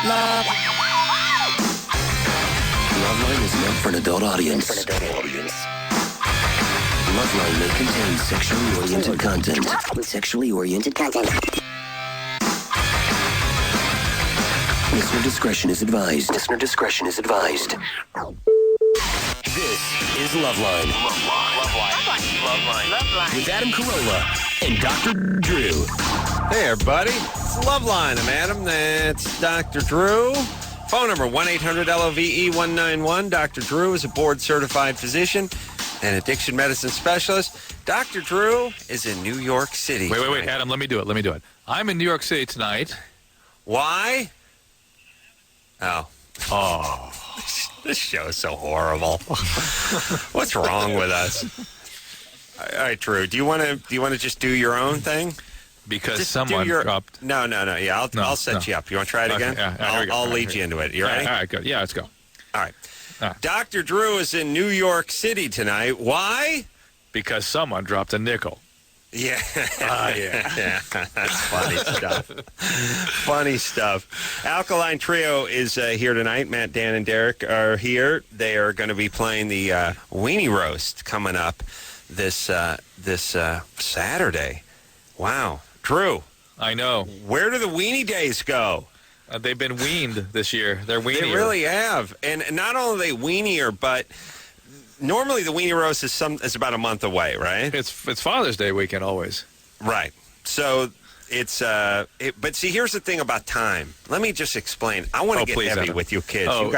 Loveline is meant for an adult audience. Loveline may contain sexually oriented content. Listener discretion is advised. This is Loveline. Loveline. With Adam Carolla and Dr. Drew. Hey, everybody. It's Loveline. I'm Adam. That's Dr. Drew. Phone number 1-800-LOVE-191. Dr. Drew is a board-certified physician and addiction medicine specialist. Dr. Drew is in New York City. Wait, Adam, let me do it. I'm in New York City tonight. Why? Oh. This show is so horrible. What's wrong with us? All right, Drew, do you want to just do your own thing? Because just someone dropped. No. Yeah, I'll set you up. You want to try it again? Yeah, I'll lead you into it. You ready? All right, good. Yeah, let's go. All right. Dr. Drew is in New York City tonight. Why? Because someone dropped a nickel. Yeah. Yeah. That's funny stuff. Alkaline Trio is here tonight. Matt, Dan, and Derek are here. They are going to be playing the Weenie Roast coming up this Saturday. Wow. Drew. I know. Where do the Weenie Days go? They've been weaned this year. They're weenier. They really have. And not only are they weenier, but normally the Weenie Roast is about a month away, right? It's Father's Day weekend always. Right. So it's but see, here's the thing about time. Let me just explain. I want to get heavy Adam. with you kids. You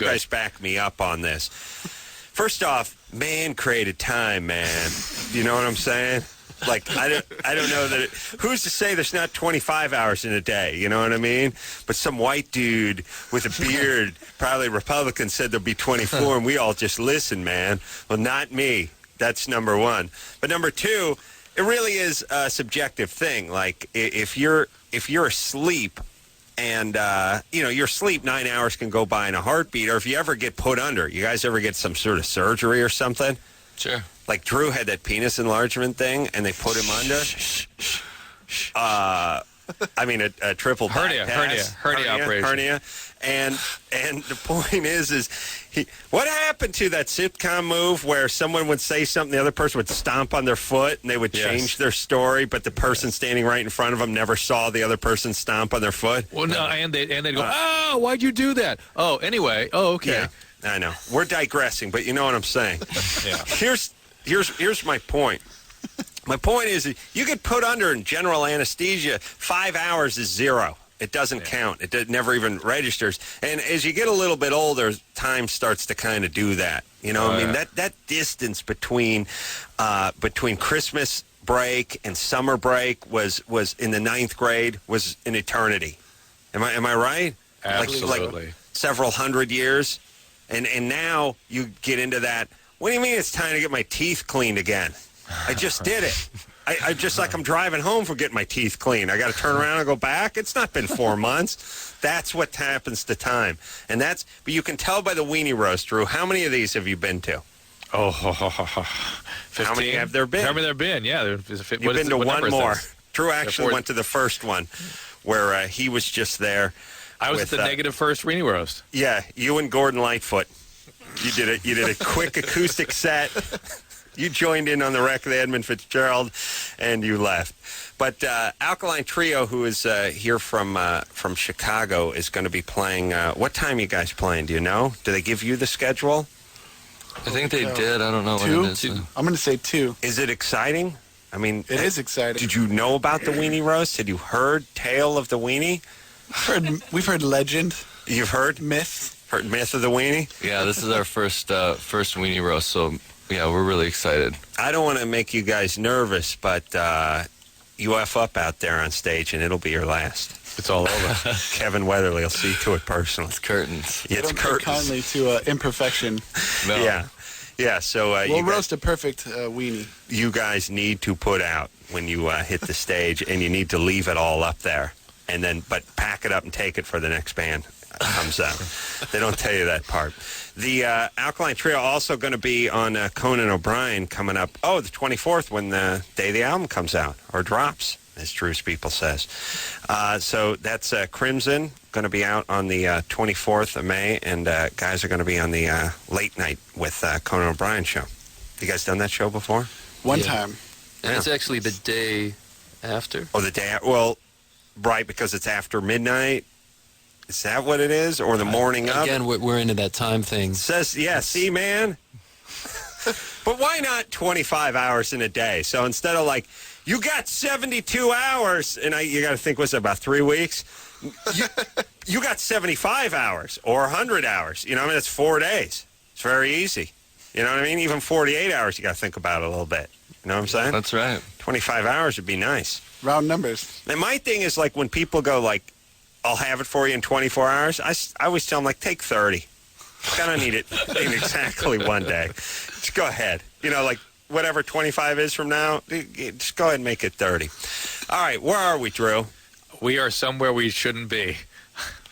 guys back me up on this. First off, man created time, man. You know what I'm saying? Like, I don't know that who's to say there's not 25 hours in a day, you know what I mean? But some white dude with a beard, probably Republican, said there'll be 24, and we all just listen, man. Well, not me. That's number one. But number two, it really is a subjective thing. Like, if you're asleep and, your sleep 9 hours can go by in a heartbeat, or if you ever get put under, you guys ever get some sort of surgery or something? Sure. Like Drew had that penis enlargement thing, and they put him under. A triple hernia operation. Hernia. And the point is what happened to that sitcom move where someone would say something, the other person would stomp on their foot, and they would change their story, but the person standing right in front of them never saw the other person stomp on their foot? Well, no, and they'd go, why'd you do that? Oh, anyway. Oh, okay. Yeah, I know. We're digressing, but you know what I'm saying. Yeah. Here's my point. My point is you get put under in general anesthesia, 5 hours is zero. It doesn't count. It never even registers. And as you get a little bit older, time starts to kind of do that. You know, that distance between Christmas break and summer break was in the 9th grade was an eternity. Am I right? Absolutely. Like several hundred years. And now you get into that. What do you mean it's time to get my teeth cleaned again? I just did it. I just like I'm driving home for getting my teeth cleaned. I got to turn around and go back. It's not been 4 months. That's what happens to time. But you can tell by the Weenie Roast, Drew. How many of these have you been to? 15? How many have there been? How many there been? Yeah. You've been to one more. Drew actually went to the first one where he was just there. I was at the negative first Weenie Roast. Yeah, you and Gordon Lightfoot. You did a quick acoustic set. You joined in on the wreck of the Edmund Fitzgerald, and you left. But Alkaline Trio, who is here from Chicago, is going to be playing. What time are you guys playing? Do you know? Do they give you the schedule? I think they did. I don't know when it is. I'm going to say 2. Is it exciting? I mean, it is exciting. Did you know about the Weenie Roast? Had you heard tale of the Weenie? We've heard legend. You've heard myth. Heard myth of the Weenie? Yeah, this is our first Weenie Roast, so yeah, we're really excited. I don't want to make you guys nervous, but you F up out there on stage, and it'll be your last. It's all over. Kevin Weatherly will see to it personally. It's curtains. Yeah, it's curtains. Kindly to imperfection. No. Yeah. So we'll roast a perfect weenie. You guys need to put out when you hit the stage, and you need to leave it all up there, but pack it up and take it for the next band comes out. They don't tell you that part. The Alkaline Trio also going to be on Conan O'Brien coming up. Oh, the 24th when the day the album comes out or drops, as Drew's people says. So that's Crimson going to be out on the 24th of May, and guys are going to be on the late night with Conan O'Brien show. You guys done that show before? One Yeah. time. And it's actually the day after. Oh, the day. Well, right, because it's after midnight. Is that what it is, or the morning of? Again, we're into that time thing. Says, yeah. See, man. But why not 25 hours in a day? So instead of like, you got 72 hours, and you got to think, what's it, about 3 weeks? You got 75 hours or 100 hours. You know, I mean, it's 4 days. It's very easy. You know what I mean? Even 48 hours, you got to think about it a little bit. You know what I'm saying? That's right. 25 hours would be nice. Round numbers. And my thing is, like, when people go, like, I'll have it for you in 24 hours, I always tell them, like, take 30. I don't need it in exactly one day. Just go ahead. You know, like, whatever 25 is from now, just go ahead and make it 30. All right, where are we, Drew? We are somewhere we shouldn't be.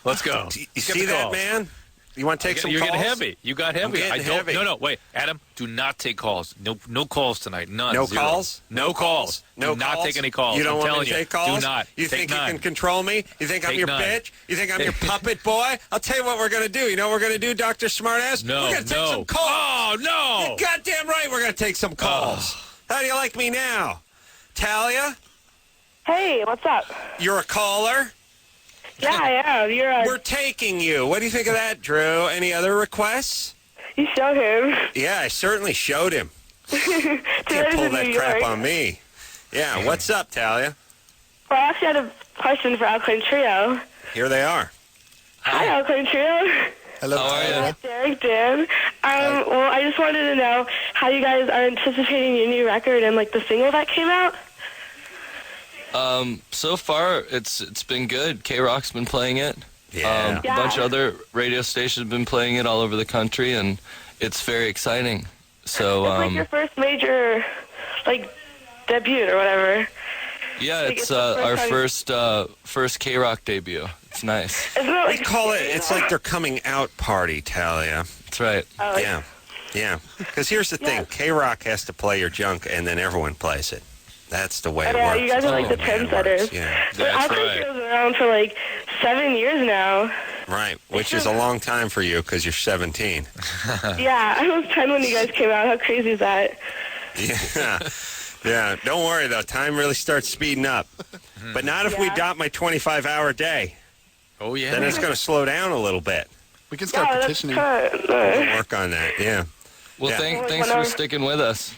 Let's go. You Get see the that, calls. man? You want to take some You're calls? getting heavy. You got heavy. I'm getting heavy. No, wait. Adam, do not take calls. No calls tonight. None. No Zero. calls? No calls. No do not calls? take any calls. You don't I'm want telling me to take calls? Do not. You Take think none. you can control me? You think I'm Take your none. bitch? You think I'm your puppet boy? I'll tell you what we're going to do. You know what we're going to do, Dr. Smartass? No, We're going to take no. some calls. Oh, no. You're goddamn right we're going to take some calls. How do you like me now? Talia, Hey, what's up? you're a caller. Yeah, I am. We're taking you. What do you think of that, Drew? Any other requests? You show him. Yeah, I certainly showed him. Can't pull that crap on me. Yeah, what's up, Talia? Well, I actually had a question for Alkaline Trio. Here they are. Hi, Alkaline Trio. Hello. How are you? Tyler. Derek, Dan. Well, I just wanted to know how you guys are anticipating your new record and, like, the single that came out. So far, it's been good. K-Rock's been playing it. Yeah. A bunch of other radio stations have been playing it all over the country, and it's very exciting. So, It's like your first major, like, debut or whatever. yeah, like it's it's the first our time- first K-Rock debut. It's nice. Isn't it We like call it, it's like their coming out party, Talia. That's right. Oh, Yeah. Yeah. Because here's the thing. Yeah. K-Rock has to play your junk, and then everyone plays it. That's the way it yeah, works. you guys are like the Man, it trendsetters. works. Yeah. But That's Alkaline right. Trio's been around for, like, 7 years now. Right. Which is a long time for you because you're 17. Yeah, I was 10 when you guys came out. How crazy is that? Yeah. Yeah. Don't worry, though. Time really starts speeding up. But not if we Yeah. adopt my 25-hour day. Oh, yeah. Then it's going to slow down a little bit. We can start Yeah, that's petitioning. We'll work on that. Yeah. Well, Yeah. thanks for sticking with us.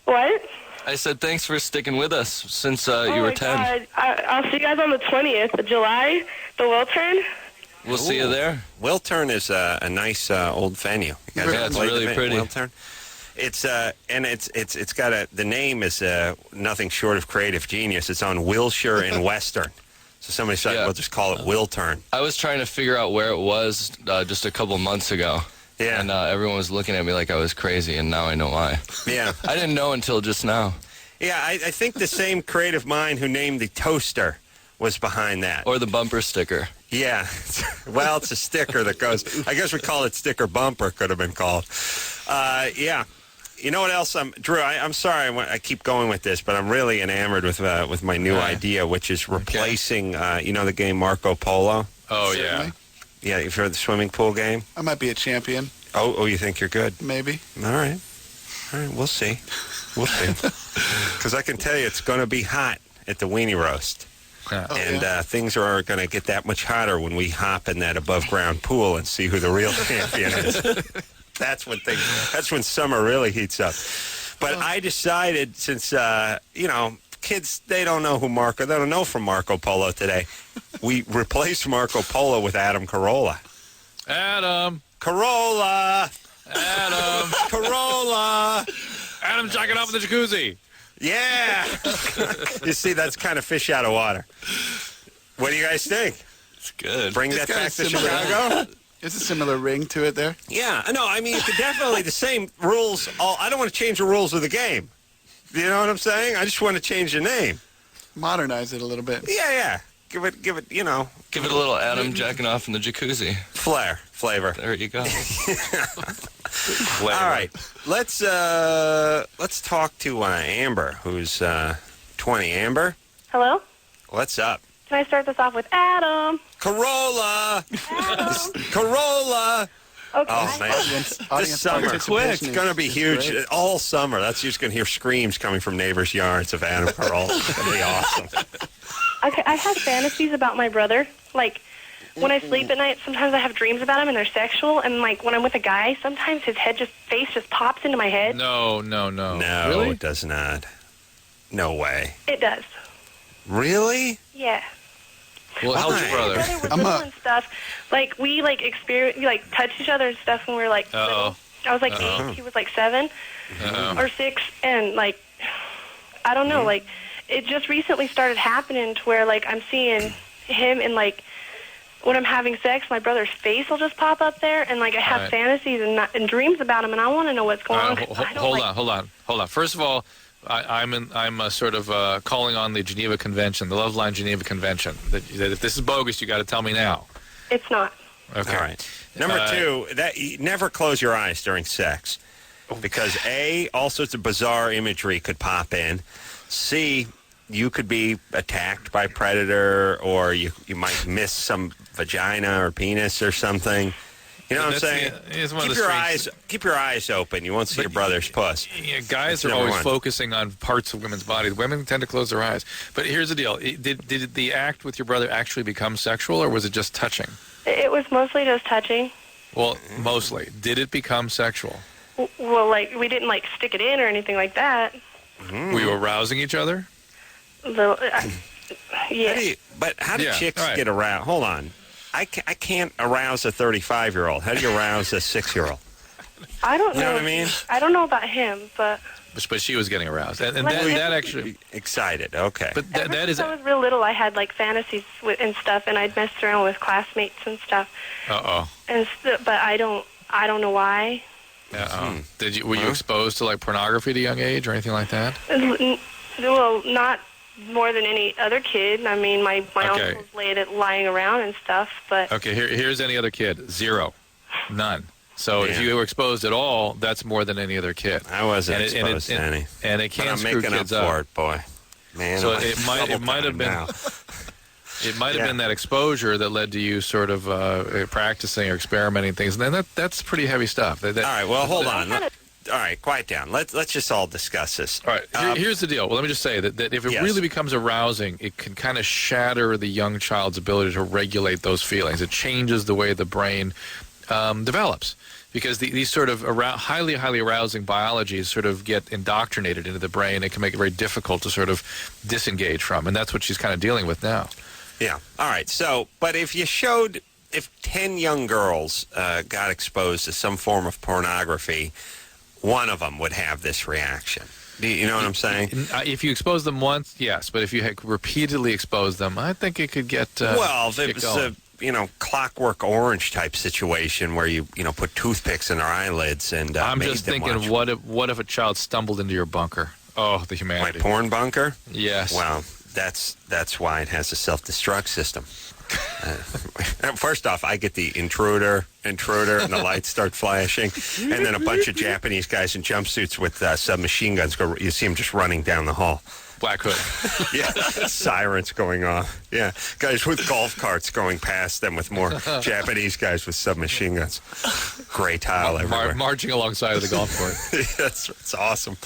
What? I said thanks for sticking with us since you Oh were my 10. God. I'll see you guys on the 20th of July, the Wiltern. We'll see you there. Wiltern is a nice old venue. You guys Yeah, ever it's played really the pretty. Wiltern? It's and it's got the name is nothing short of creative genius. It's on Wilshire and Western. So somebody said, Yeah. "We'll just call it Wiltern." I was trying to figure out where it was just a couple months ago. Yeah. And everyone was looking at me like I was crazy, and now I know why. Yeah, I didn't know until just now. yeah. I think the same creative mind who named the toaster was behind that. Or the bumper sticker. Yeah. Well, it's a sticker that goes. I guess we call it sticker bumper. Could have been called. Yeah. You know what else? Drew, I'm sorry I keep going with this, but I'm really enamored with my new idea, which is replacing, you know, the game Marco Polo? Oh, Certainly. yeah. Yeah, you've heard the swimming pool game? I might be a champion, Oh, you think you're good? maybe. All right. All right, we'll see. We'll see. Because I can tell you it's going to be hot at the Weenie Roast. And things are going to get that much hotter when we hop in that above-ground pool and see who the real champion is. That's when summer really heats up. But I decided since, you know, kids, they don't know from Marco Polo today. We replaced Marco Polo with Adam Carolla. Adam. Carolla! Adam. Carolla! Adam jacking off in the jacuzzi. Yeah! You see, that's kind of fish out of water. What do you guys think? It's good. Bring It's that got a back to similar- Chicago? There's a similar ring to it there. Yeah, no, I mean, you could definitely, the same rules. I don't want to change the rules of the game. You know what I'm saying? I just want to change the name. Modernize it a little bit. Yeah. Give it, you know. Give it a little Adam jacking off in the jacuzzi. Flavor. There you go. All right, let's talk to Amber, who's 20. Amber, Hello? what's up? Can I start this off with Adam? Carolla. Adam. Carolla. Okay. Oh, man. This summer, it's going to be huge all summer. That's you're just going to hear screams coming from neighbors' yards of Adam Carolla. It's going to be awesome. Okay, I have fantasies about my brother. Like, when I sleep at night, sometimes I have dreams about him, and they're sexual. And, like, when I'm with a guy, sometimes his face just pops into my head. No. No, Really? it does not. No way. It does. Really? Yeah. Well, how's your brother? My brother was little and stuff. Like, we, like, touched each other and stuff when we were, like, little. I was, like, 8. He was, like, 7 or 6. And, like, I don't know. Like, it just recently started happening to where, like, I'm seeing him and, like, when I'm having sex, my brother's face will just pop up there. And, like, I have fantasies and dreams about him, and I want to know what's going on. Hold on. First of all, I'm sort of calling on the Geneva Convention, the Loveline Geneva Convention. That if this is bogus, you got to tell me now. It's not. Okay. All right. Number 2, you never close your eyes during sex, because A, all sorts of bizarre imagery could pop in. C, you could be attacked by a predator, or you might miss some vagina or penis or something. You know what I'm saying? Keep your eyes open. You won't see your brother's puss. Yeah, guys are always focusing on parts of women's bodies. Women tend to close their eyes. But here's the deal: did the act with your brother actually become sexual, or was it just touching? It was mostly just touching. Well, mostly. Did it become sexual? Well, like, we didn't, like, stick it in or anything like that. Were you arousing each other? Yeah. How do chicks get aroused? Hold on. I can't arouse a 35-year-old. How do you arouse a 6-year-old? I don't know. You know what I mean? I don't know about him, but she was getting aroused, and that actually excited. Okay, but that is. When I was real little, I had, like, fantasies and stuff, and I'd messed around with classmates and stuff. But I don't know why. Were you exposed to, like, pornography at a young age or anything like that? Well, not more than any other kid. I mean, my uncles lying around and stuff, but... Okay, here's any other kid. 0. None. So if you were exposed at all, that's more than any other kid. I wasn't exposed to any. And it can't screw kids up. I'm making up for it, boy. Man, so it might have been... It might have been that exposure that led to you sort of practicing or experimenting things. And then that's pretty heavy stuff. All right, well, hold on. All right, quiet down. Let's just all discuss this. All right, here's the deal. Well, let me just say that if it really becomes arousing, it can kind of shatter the young child's ability to regulate those feelings. It changes the way the brain develops, because these sort of highly arousing biologies sort of get indoctrinated into the brain. It can make it very difficult to sort of disengage from, and that's what she's kind of dealing with now. Yeah. All right. So, but if 10 young girls got exposed to some form of pornography, one of them would have this reaction. Do you know what I'm saying? If you expose them once, yes. But if you had repeatedly exposed them, I think it could get if it was a Clockwork Orange type situation where you put toothpicks in their eyelids and I'm just thinking, what if a child stumbled into your bunker? Oh, the humanity. My porn bunker? Yes. Well, that's why it has a self-destruct system. First off, I get the intruder, and the lights start flashing, and then a bunch of Japanese guys in jumpsuits with submachine guns you see them just running down the hall. Black Hood. Yeah, sirens going off. Yeah, guys with golf carts going past them with more Japanese guys with submachine guns. Gray tile everywhere. Marching alongside of the golf course. That's awesome.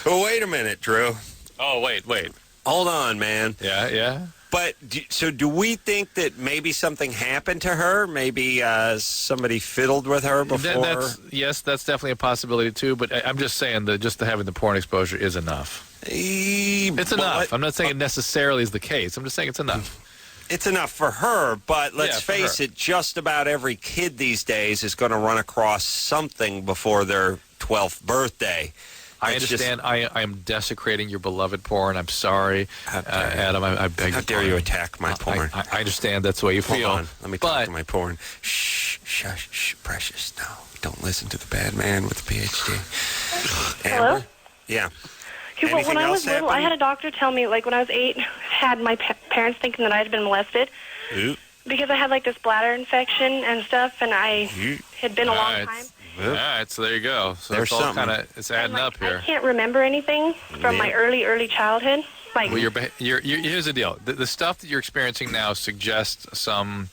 Well, wait a minute, Drew. Oh, wait. Hold on, man. Yeah. But, do we think that maybe something happened to her? Maybe somebody fiddled with her before? Yes, that's definitely a possibility, too. But I'm just saying that just having the porn exposure is enough. It's enough. I'm not saying it necessarily is the case. I'm just saying it's enough. It's enough for her, but let's face it, just about every kid these days is going to run across something before their 12th birthday. I understand. I am desecrating your beloved porn. I'm sorry, Adam. I beg. How dare you attack my porn? I understand that's the way you feel. Hold on. Let me talk to my porn. Shh, precious. No, don't listen to the bad man with the PhD. Hello? Amber? Yeah. Well, when I was little, I had a doctor tell me, like, when I was 8, had my parents thinking that I had been molested. Ooh. Because I had, like, this bladder infection and stuff, and I had been a long time. All right, so there you go. So it's all kind of adding up here. I can't remember anything from my early childhood. Like, Well, here's the deal. The stuff that you're experiencing now suggests some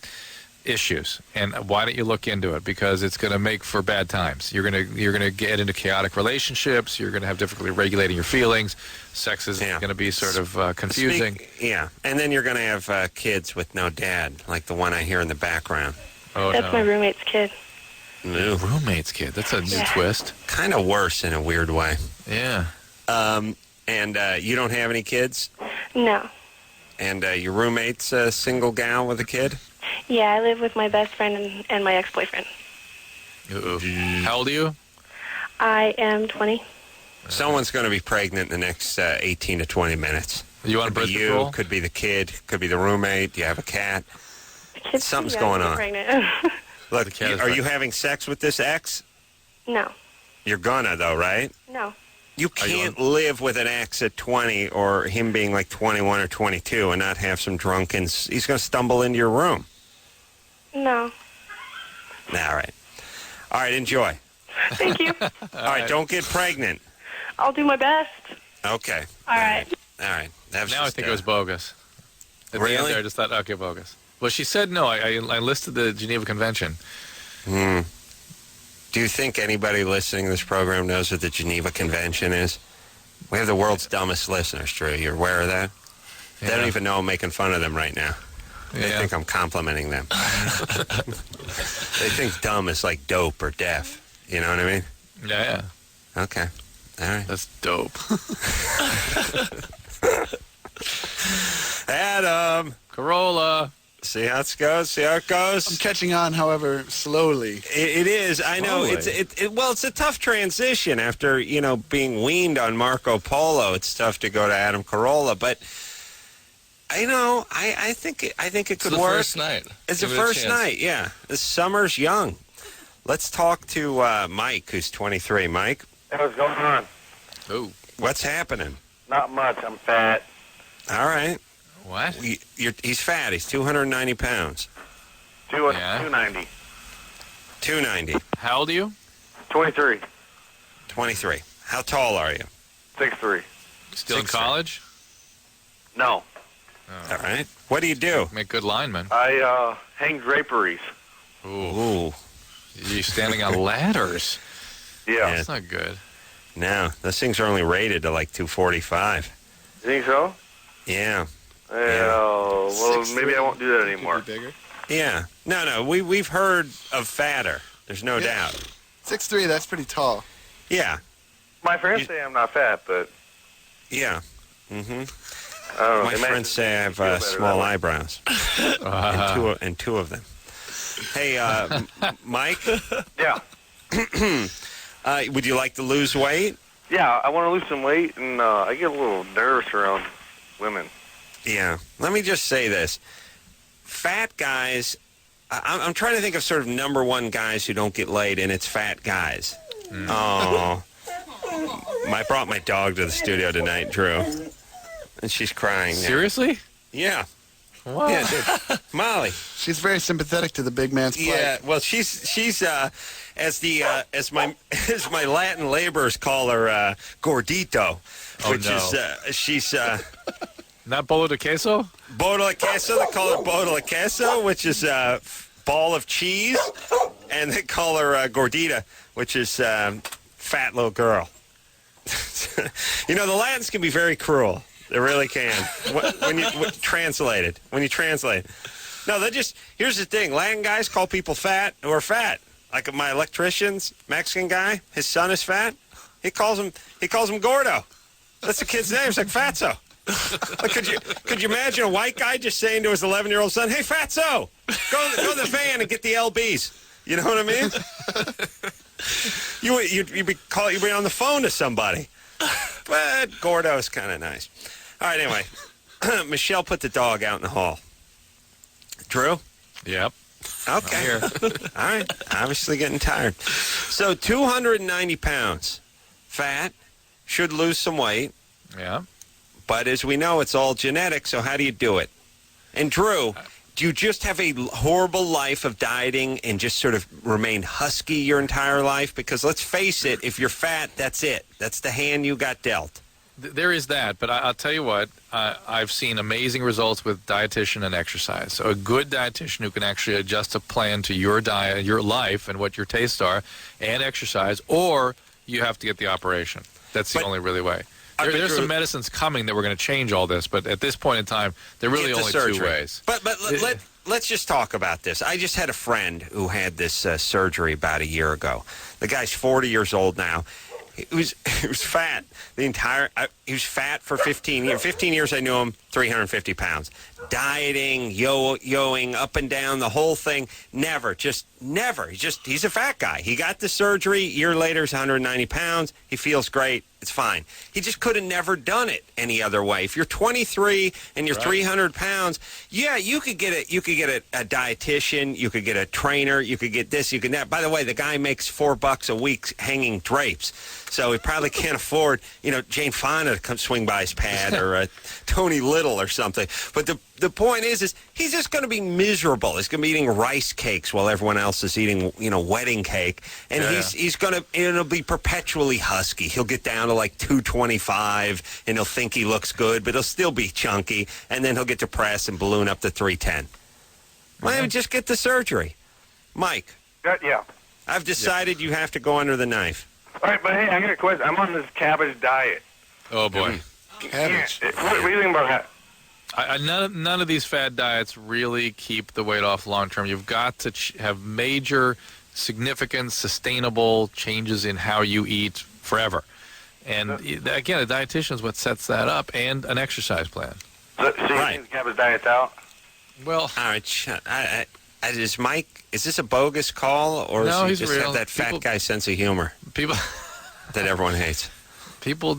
issues, and why don't you look into it? Because it's going to make for bad times. You're going to get into chaotic relationships. You're going to have difficulty regulating your feelings. Sex is going to be sort of confusing. And then you're going to have kids with no dad, like the one I hear in the background. Oh, that's my roommate's kid. No. Roommate's kid. That's a new twist. Kind of worse in a weird way. Yeah. And you don't have any kids? No. And your roommate's a single gal with a kid? Yeah, I live with my best friend and my ex-boyfriend. How old are you? I am 20. Someone's going to be pregnant in the next 18 to 20 minutes. You want could birth be control? you, could be the kid, could be the roommate. Do you have a cat? Something's young going to get on. Pregnant. Look, are you having sex with this ex? No. You're gonna, though, right? No. You can't live with an ex at 20 or him being like 21 or 22 and not have some drunken... He's going to stumble into your room. No. All right. All right, enjoy. Thank you. All right, don't get pregnant. I'll do my best. Okay. All right. All right. Now I think it was bogus. At the end Really? there, I just thought, okay, bogus. Well, she said no. I listed the Geneva Convention. Do you think anybody listening to this program knows what the Geneva Convention is? We have the world's dumbest listeners, Drew. You're aware of that? They don't even know I'm making fun of them right now. They think I'm complimenting them. They think dumb is like dope or deaf. You know what I mean? Yeah. Okay. All right. That's dope. Adam. Carolla. See how it goes? See how it goes? I'm catching on, however, slowly. It is. I know. It's a tough transition after, being weaned on Marco Polo. It's tough to go to Adam Carolla, but I think it could work. It's the first night. It's the first night, yeah. The summer's young. Let's talk to Mike, who's 23. Mike? Hey, what's going on? Oh. What's happening? Not much. I'm fat. All right. What? He's fat. He's 290 pounds. 290. 290. How old are you? 23. 23. How tall are you? 6'3". Still in 6'3". college? No. All right. What do you do? Make good linemen. I hang draperies. Ooh. You're standing on ladders. Yeah. That's not good. No, those things are only rated to like 245. You think so? Yeah. Well, 6'3", maybe I won't do that anymore. Could be bigger. Yeah. No. We've heard of fatter. There's no doubt. 6'3", that's pretty tall. Yeah. My friends say I'm not fat, but Yeah. Mm-hmm. I don't know. My They might friends say I feel better have small that way. eyebrows. and two of them. Hey, Mike, Yeah. would you like to lose weight? Yeah, I want to lose some weight, and I get a little nervous around women. Yeah. Let me just say this. Fat guys, I'm trying to think of sort of number one guys who don't get laid, and it's fat guys. Oh. I brought my dog to the studio tonight, Drew. And she's crying now. Seriously? Yeah. What? Yeah, dude. Molly. She's very sympathetic to the big man's plight. Yeah, well, she's as my Latin laborers call her, gordito, which is she's Not bolo de queso? bodo de queso. They call her bodo de queso, which is ball of cheese, and they call her gordita, which is fat little girl. The Latins can be very cruel. They really can. When you translate it. No, here's the thing. Latin guys call people fat who are fat. Like my electrician's Mexican guy, his son is fat. He calls him Gordo. That's the kid's name. It's like Fatso. Like, could you imagine a white guy just saying to his 11-year-old son, "Hey, Fatso, go to the van and get the LBs." You know what I mean? You'd be on the phone to somebody. But Gordo is kind of nice. All right, anyway. Michelle put the dog out in the hall. Drew? Yep. Okay. Here. All right. Obviously getting tired. So 290 pounds. Fat. Should lose some weight. Yeah. But as we know, it's all genetic, so how do you do it? And Drew, do you just have a horrible life of dieting and just sort of remain husky your entire life? Because let's face it, if you're fat, that's it. That's the hand you got dealt. There is that, but I'll tell you what, I've seen amazing results with dietitian and exercise. So a good dietitian who can actually adjust a plan to your diet, your life, and what your tastes are, and exercise, or you have to get the operation. That's the only really way. There's some medicines coming that we're going to change all this, but at this point in time, there are really only two ways. But let's just talk about this. I just had a friend who had this surgery about a year ago. The guy's 40 years old now. He was fat he was fat for 15 years. 15 years I knew him, 350 pounds. Dieting, yoing up and down, the whole thing. Never. He's a fat guy. He got the surgery. A year later, he's 190 pounds. He feels great. It's fine. He just could have never done it any other way. If you're 23 and you're 300 pounds, yeah, you could get a dietitian, you could get a trainer, you could get this, you could that. By the way, the guy makes $4 a week hanging drapes, so he probably can't afford, Jane Fonda to come swing by his pad or Tony Little or something. But the point is he's just going to be miserable. He's going to be eating rice cakes while everyone else is eating, wedding cake, and he's going to it'll be perpetually husky. He'll get down to like 225, and he'll think he looks good, but he'll still be chunky, and then he'll get depressed and balloon up to 310. Why don't we just get the surgery? Mike. Yeah. I've decided you have to go under the knife. All right, but hey, I got a question. I'm on this cabbage diet. Oh, boy. Cabbage. What do you think about that? None of these fad diets really keep the weight off long term. You've got to have major, significant, sustainable changes in how you eat forever. And again, a dietitian is what sets that up, and an exercise plan. So you think the cabbage diet's out? Well, all right. Is Mike? Is this a bogus call, or no, does he he's just real. have that fat guy sense of humor? People that everyone hates. People,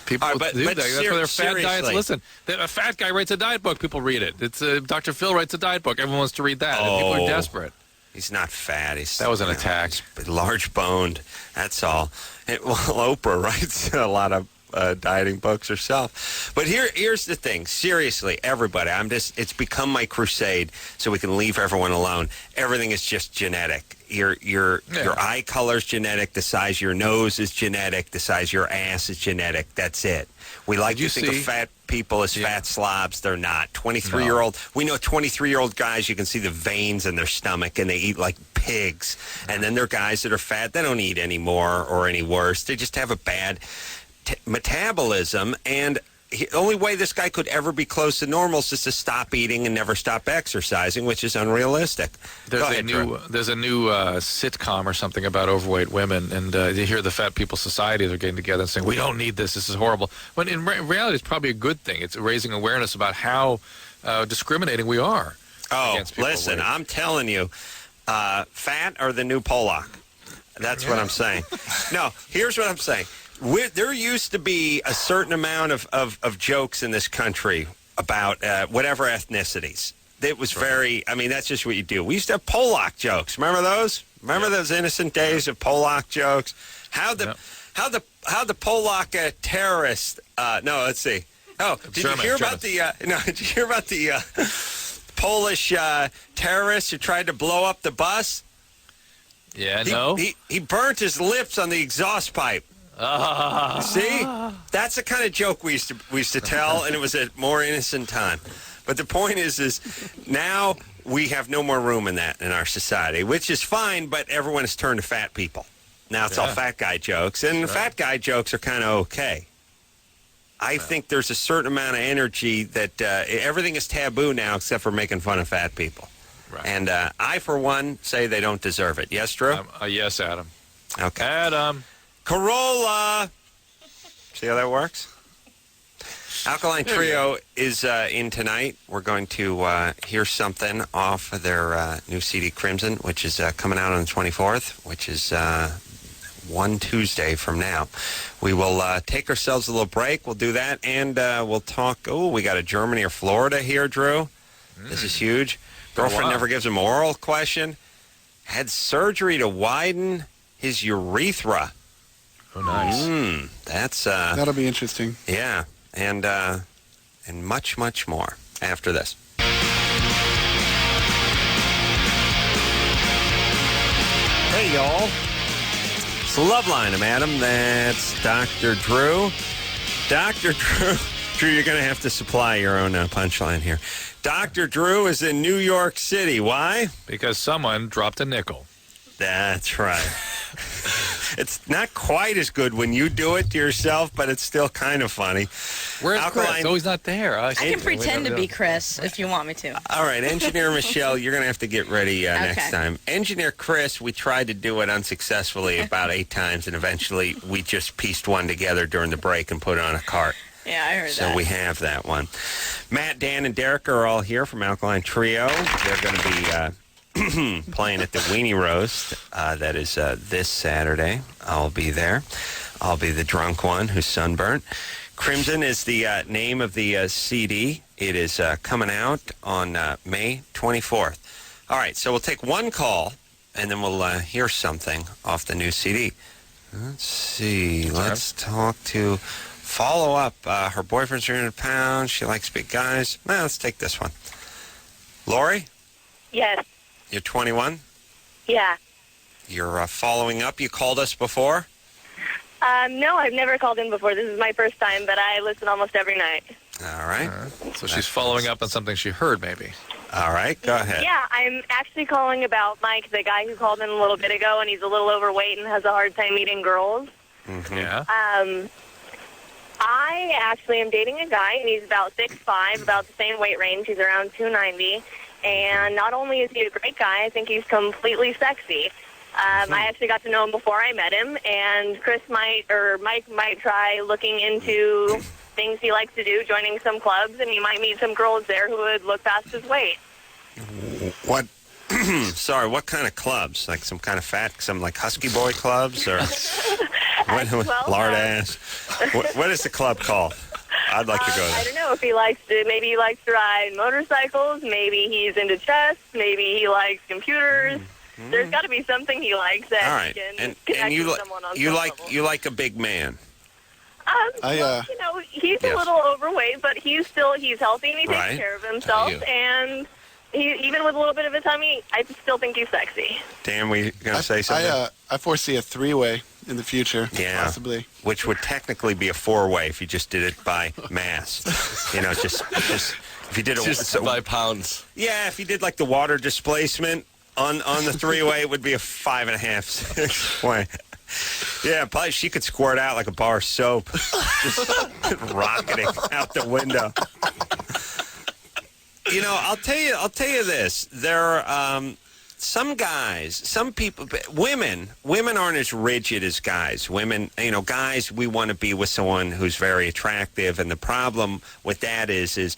people but do that. That's why they're fat diets. Seriously. Listen, a fat guy writes a diet book. People read it. It's Dr. Phil writes a diet book. Everyone wants to read that. And people are desperate. He's not fat. That was an attack. He's large boned. That's all. Oprah writes a lot of dieting books herself. But here's the thing. Seriously, everybody, it's become my crusade so we can leave everyone alone. Everything is just genetic. Your eye color's genetic, the size of your nose is genetic, the size of your ass is genetic. That's it. We like to think of fat people as fat slobs. They're not. 23-year-old, we know 23-year-old guys, you can see the veins in their stomach, and they eat like pigs. And then there are guys that are fat, they don't eat anymore or any worse. They just have a bad metabolism, and the only way this guy could ever be close to normal is just to stop eating and never stop exercising, which is unrealistic. There's a new sitcom or something about overweight women, and you hear the Fat People Society, they're getting together and saying, we don't need this, this is horrible. When in reality, it's probably a good thing. It's raising awareness about how discriminating we are against people. Listen, I'm telling you, fat are the new Pollock. That's what I'm saying. No, here's what I'm saying. There used to be a certain amount of jokes in this country about whatever ethnicities. It was that's just what you do. We used to have Pollock jokes. Remember those? Remember those innocent days of Pollock jokes? How the Pollock terrorist? No, let's see. Oh, did you hear about the Polish terrorist who tried to blow up the bus? Yeah, He burnt his lips on the exhaust pipe. See? That's the kind of joke we used to tell, and it was a more innocent time. But the point is now we have no more room in that in our society, which is fine, but everyone has turned to fat people. Now it's all fat guy jokes, and fat guy jokes are kind of okay. I think there's a certain amount of energy that everything is taboo now except for making fun of fat people. Right. And I, for one, say they don't deserve it. Yes, Drew? Yes, Adam. Okay. Adam. Carolla. See how that works? Alkaline Trio is in tonight. We're going to hear something off of their new CD, Crimson, which is coming out on the 24th, which is one Tuesday from now. We will take ourselves a little break. We'll do that, and we'll talk. Oh, we got a Germany or Florida here, Drew. This is huge. Girlfriend never gives him oral question. Had surgery to widen his urethra. Oh, nice. That's that'll be interesting. Yeah, and much, much more after this. Hey, y'all. It's Loveline. I'm Adam. That's Dr. Drew. Dr. Drew, you're going to have to supply your own punchline here. Dr. Drew is in New York City. Why? Because someone dropped a nickel. That's right. It's not quite as good when you do it to yourself, but it's still kind of funny. Where's Chris? Oh, he's not there. I can pretend to be Chris if you want me to. All right, Engineer Michelle, you're going to have to get ready next time. Engineer Chris, we tried to do it unsuccessfully about 8 times, and eventually we just pieced one together during the break and put it on a cart. Yeah, I heard that. So we have that one. Matt, Dan, and Derek are all here from Alkaline Trio. They're going to be playing at the Weenie Roast. That is this Saturday. I'll be there. I'll be the drunk one who's sunburnt. Crimson is the name of the CD. It is coming out on May 24th. All right, so we'll take one call, and then we'll hear something off the new CD. Let's see. Let's talk to follow up. Her boyfriend's 300 pounds. She likes big guys. Well, let's take this one. Lori? Yes. You're 21? Yeah. You're following up. You called us before? No, I've never called in before. This is my first time, but I listen almost every night. All right. So she's following up on something she heard, maybe. All right, go ahead. Yeah, I'm actually calling about Mike, the guy who called in a little bit ago, and he's a little overweight and has a hard time meeting girls. Mm-hmm. Yeah. I actually am dating a guy, and he's about 6'5", about the same weight range. He's around 290. And not only is he a great guy, I think he's completely sexy. I actually got to know him before I met him, and Mike might try looking into things he likes to do, joining some clubs, and he might meet some girls there who would look past his weight. What? Sorry, what kind of clubs? Like some kind of some like Husky Boy clubs or lard ass? What is the club called? I'd like to go there. I don't know if he likes to. Maybe he likes to ride motorcycles. Maybe he's into chess. Maybe he likes computers. There's got to be something he likes that he can connect with someone on some level. You like a big man. He's a little overweight, but he's healthy and he takes care of himself. And even with a little bit of a tummy, I still think he's sexy. Dan, were you going to say something? I foresee a 3-way in the future, possibly. Which would technically be a 4-way if you just did it by mass. Just if you did it just by pounds. Yeah, if you did like the water displacement on the 3-way, it would be a 5.5, 6-way. Yeah, probably she could squirt out like a bar of soap, just rocketing out the window. I'll tell you this. There are some guys, some people, women aren't as rigid as guys. Women, guys, we want to be with someone who's very attractive, and the problem with that is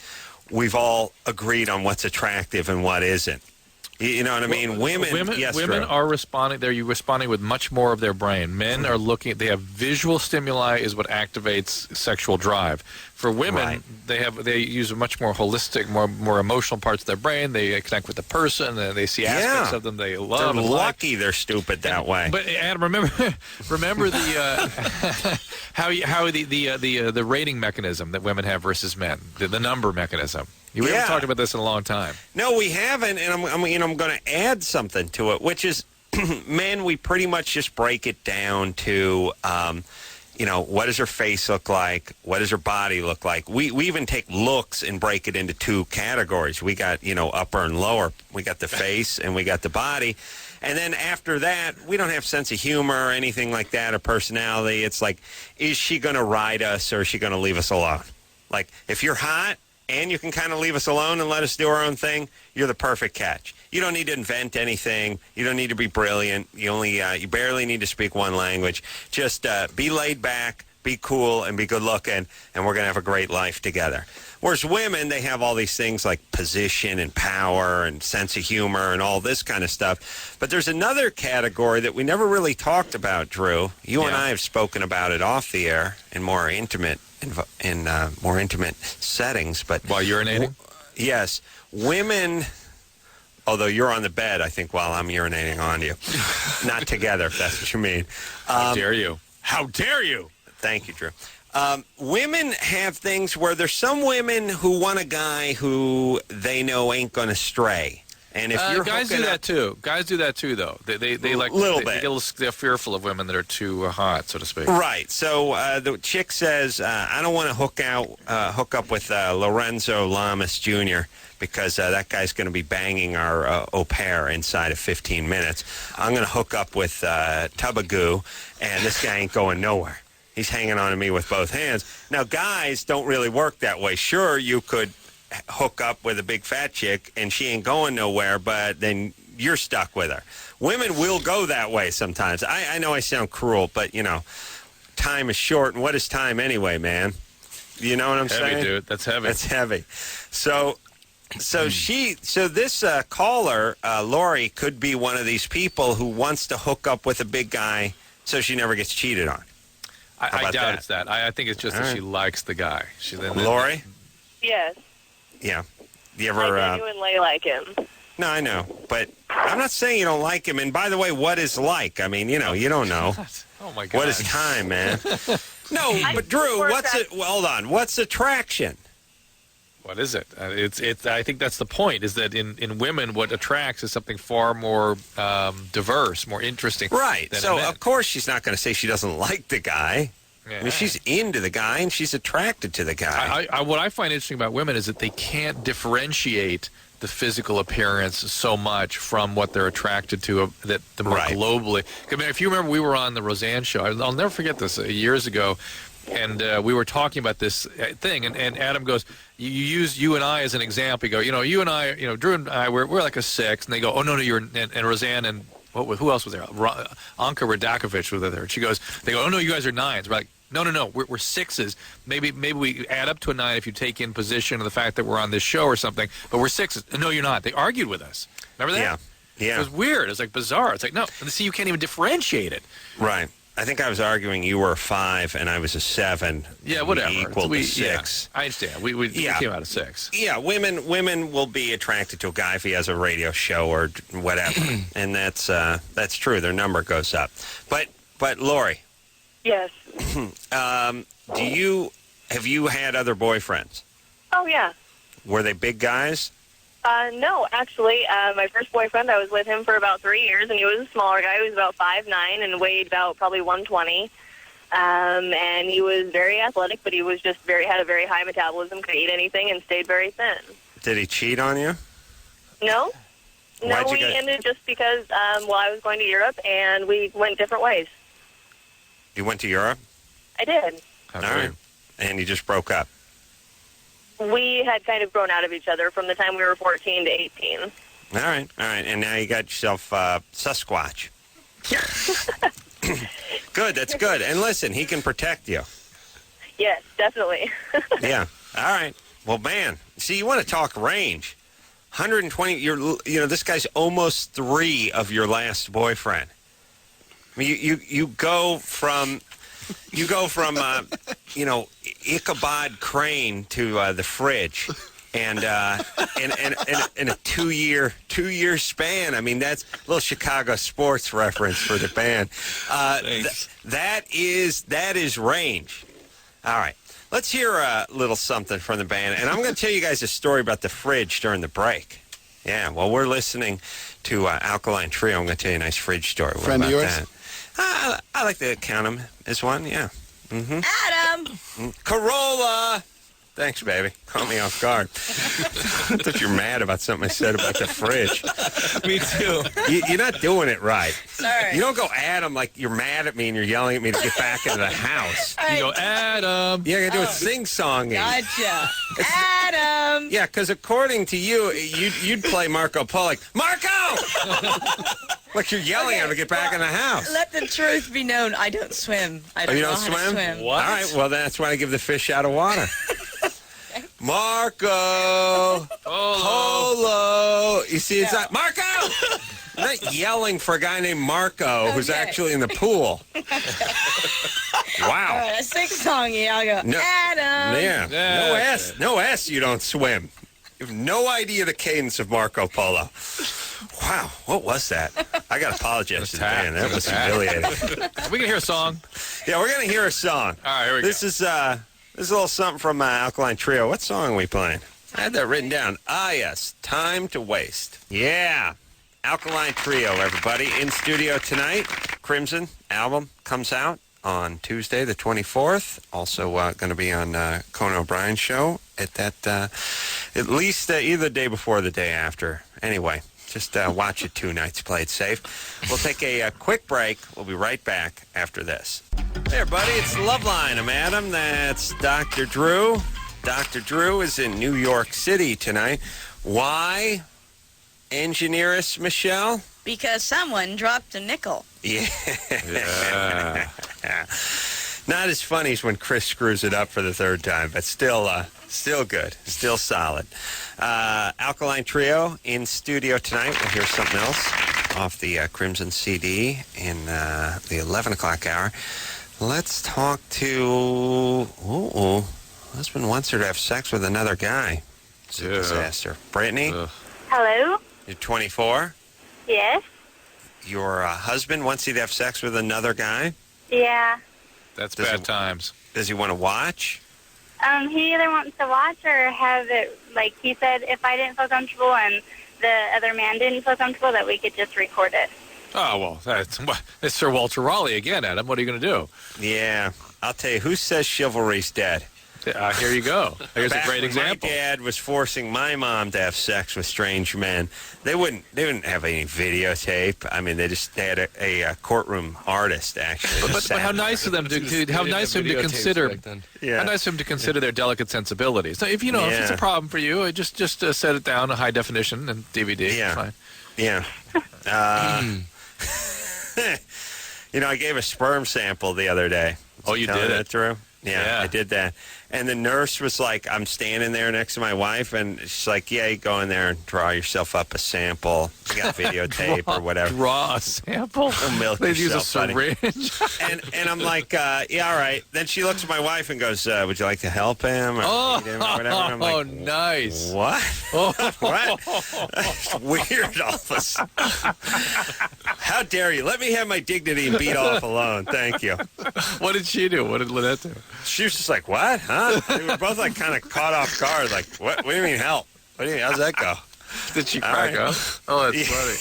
we've all agreed on what's attractive and what isn't. You know what I mean? Women are responding. They're responding with much more of their brain. Men are looking. They have visual stimuli is what activates sexual drive. For women, they use much more holistic, more emotional parts of their brain. They connect with the person. And they see aspects of them they love. They're lucky they're stupid that way. But Adam, remember the how the rating mechanism that women have versus men, the number mechanism. We haven't talked about this in a long time. No, we haven't, and I'm going to add something to it, which is, men, we pretty much just break it down to, what does her face look like? What does her body look like? We even take looks and break it into 2 categories. We got, upper and lower. We got the face and we got the body. And then after that, we don't have sense of humor or anything like that or personality. It's like, is she going to ride us or is she going to leave us alone? Like, if you're hot, and you can kind of leave us alone and let us do our own thing, you're the perfect catch. You don't need to invent anything. You don't need to be brilliant. You barely need to speak one language. Just be laid back, be cool, and be good looking, and we're going to have a great life together. Whereas women, they have all these things like position and power and sense of humor and all this kind of stuff. But there's another category that we never really talked about, Drew. You and I have spoken about it off the air in more intimate more intimate settings, but while urinating, yes, women. Although you're on the bed, I think while I'm urinating on you, not together. If that's what you mean. How dare you? How dare you? Thank you, Drew. Women have things where there's some women who want a guy who they know ain't going to stray. And if you're guys do that too. Guys do that too, though. They like they're fearful of women that are too hot, so to speak. Right. So the chick says, "I don't want to hook up with Lorenzo Lamas Jr. because that guy's going to be banging our au pair inside of 15 minutes. I'm going to hook up with Tubagoo, and this guy ain't going nowhere. He's hanging on to me with both hands." Now, guys don't really work that way. Sure, you could hook up with a big fat chick and she ain't going nowhere, but then you're stuck with her. Women will go that way sometimes. I know I sound cruel, but, time is short, and what is time anyway, man? You know what I'm saying? Heavy, dude. That's heavy. That's heavy. So this caller, Lori, could be one of these people who wants to hook up with a big guy so she never gets cheated on. I doubt it's that. I think it's just that she likes the guy. Lori? Yes. Yeah. You ever... I genuinely like him. No, I know. But I'm not saying you don't like him. And by the way, what is like? I mean, you don't know. Oh, my God. What is time, man? No, but Drew, hold on. What's attraction? What is it? It's. I think that's the point, is that in women, what attracts is something far more diverse, more interesting. Right. So, of course, she's not going to say she doesn't like the guy. Yeah. I mean, she's into the guy, and she's attracted to the guy. What I find interesting about women is that they can't differentiate the physical appearance so much from what they're attracted to more globally. I mean, if you remember, we were on the Roseanne show. I'll never forget this, years ago. And we were talking about this thing, and Adam goes, you use you and I as an example. You go, you and I, Drew and I, we're like a 6. And they go, oh, no, you're, and Roseanne and who else was there? Anka Radakovich was there. She goes, they go, oh, no, you guys are 9s. We're like, no, we're 6s. Maybe we add up to a 9 if you take in position of the fact that we're on this show or something, but we're 6s. No, you're not. They argued with us. Remember that? Yeah. It was weird. It was like bizarre. It's like, no, see, you can't even differentiate it. Right. I think I was arguing you were a 5 and I was a 7. Yeah, whatever. Equal to 6. Yeah, I understand. We came out of 6. Yeah, women will be attracted to a guy if he has a radio show or whatever, and that's true. Their number goes up. But Lori. Yes. Have you had other boyfriends? Oh yeah. Were they big guys? No, actually, my first boyfriend, I was with him for about 3 years, and he was a smaller guy. He was about 5'9" and weighed about probably 120. And he was very athletic, but he was just had a very high metabolism, could eat anything, and stayed very thin. Did he cheat on you? No. We ended just because, I was going to Europe, and we went different ways. You went to Europe? I did. All right. And you just broke up? We had kind of grown out of each other from the time we were 14 to 18. All right. And now you got yourself Sasquatch. Good, that's good. And listen, he can protect you. Yes, definitely. Yeah. All right. Well, man, see, you want to talk range. 120, this guy's almost 3 of your last boyfriend. I mean, you go from Ichabod Crane to the fridge, and in a 2-year span. I mean, that's a little Chicago sports reference for the band. That is range. All right, let's hear a little something from the band, and I'm going to tell you guys a story about the fridge during the break. Yeah, well, we're listening to Alkaline Trio. I'm going to tell you a nice fridge story. What Friend about of yours? that? I like to count him as one, yeah. Mm-hmm. Adam! Carolla! Thanks, baby. Caught me off guard. I thought you were mad about something I said about the fridge. Me too. You're not doing it right. Sorry. You don't go Adam like you're mad at me and you're yelling at me to get back into the house. You go, Adam. Yeah, you got to do it sing-songing. Gotcha. Adam! Yeah, because according to you, you'd play Marco Polo like, Marco! Like you're yelling at him to get back in the house. Let the truth be known. I don't swim. I don't you know don't how to swim. What? All right, well, that's why I give the fish out of water. Marco! Polo! You see, it's not... Marco! I'm not yelling for a guy named Marco who's actually in the pool. Wow. All right, I sing-songy. I'll go, No. Adam! Yeah. No S, you don't swim. You have no idea the cadence of Marco Polo. Wow, what was that? I got to apologize to the band. That was humiliating. We can hear a song. Yeah, we're going to hear a song. All right, here we go. This is a little something from Alkaline Trio. What song are we playing? I had that written down. Ah, yes. Time to Waste. Yeah. Alkaline Trio, everybody. In studio tonight. Crimson album comes out on Tuesday, the 24th. Also going to be on Conan O'Brien's show at that, at least either the day before or the day after. Anyway, just watch it 2 nights. Play it safe. We'll take a quick break. We'll be right back after this. Hey, everybody. It's Loveline. I'm Adam. That's Dr. Drew. Dr. Drew is in New York City tonight. Why, Engineeress Michelle? Because someone dropped a nickel. Yeah. Not as funny as when Chris screws it up for the 3rd time, but still good, still solid. Alkaline Trio in studio tonight. We'll hear something else off the Crimson CD in the 11 o'clock hour. Let's talk to... husband wants her to have sex with another guy. It's a disaster. Brittany? Hello? You're 24? Yes? Your husband wants you to have sex with another guy? Yeah. That's bad times. Does he want to watch? He either wants to watch or have it, like he said, if I didn't feel comfortable and the other man didn't feel comfortable, that we could just record it. Oh, well, it's Sir Walter Raleigh again, Adam. What are you going to do? Yeah. I'll tell you, who says chivalry's dead? Here you go. Here's Back a great when example. My dad was forcing my mom to have sex with strange men. They wouldn't have any videotape. I mean, they had a courtroom artist actually. But how nice of them how nice of him to consider. Yeah. How nice of him to consider their delicate sensibilities. So if if it's a problem for you, just set it down to high definition and DVD. Yeah. Fine. Yeah. I gave a sperm sample the other day. Oh, you did it, Drew? Yeah, I did that. And the nurse was like, I'm standing there next to my wife, and she's like, yeah, you go in there and draw yourself up a sample. You got videotape or whatever. Draw a sample? Milk They use a yourself, buddy. syringe. And I'm like, yeah, all right. Then she looks at my wife and goes, would you like to help him or feed him or whatever? And I'm like, nice. What? Oh. What? It's weird, all of a sudden. How dare you? Let me have my dignity and beat off alone. Thank you. What did she do? What did Lynette do? She was just like, what? Huh? We were both like kind of caught off guard. Like, what do you mean help? How's that go? Did she crack up? Oh, that's funny.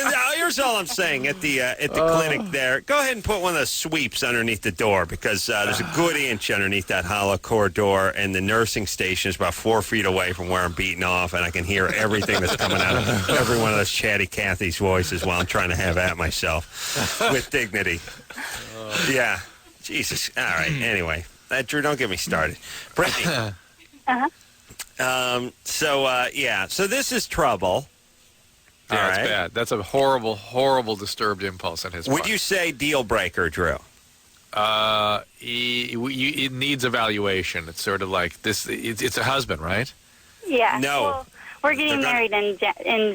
And here's all I'm saying at the clinic there. Go ahead and put one of those sweeps underneath the door because there's a good inch underneath that hollow core door, and the nursing station is about 4 feet away from where I'm beating off, and I can hear everything that's coming out of every one of those chatty Cathy's voices while I'm trying to have at myself with dignity. Yeah. Jesus. All right. Anyway, Drew, don't get me started. Brittany. So this is trouble. Yeah, it's bad. That's a horrible, horrible, disturbed impulse on his part. Would you say deal breaker, Drew? It needs evaluation. It's sort of like this. It's a husband, right? Yeah. No. Well, we're getting married in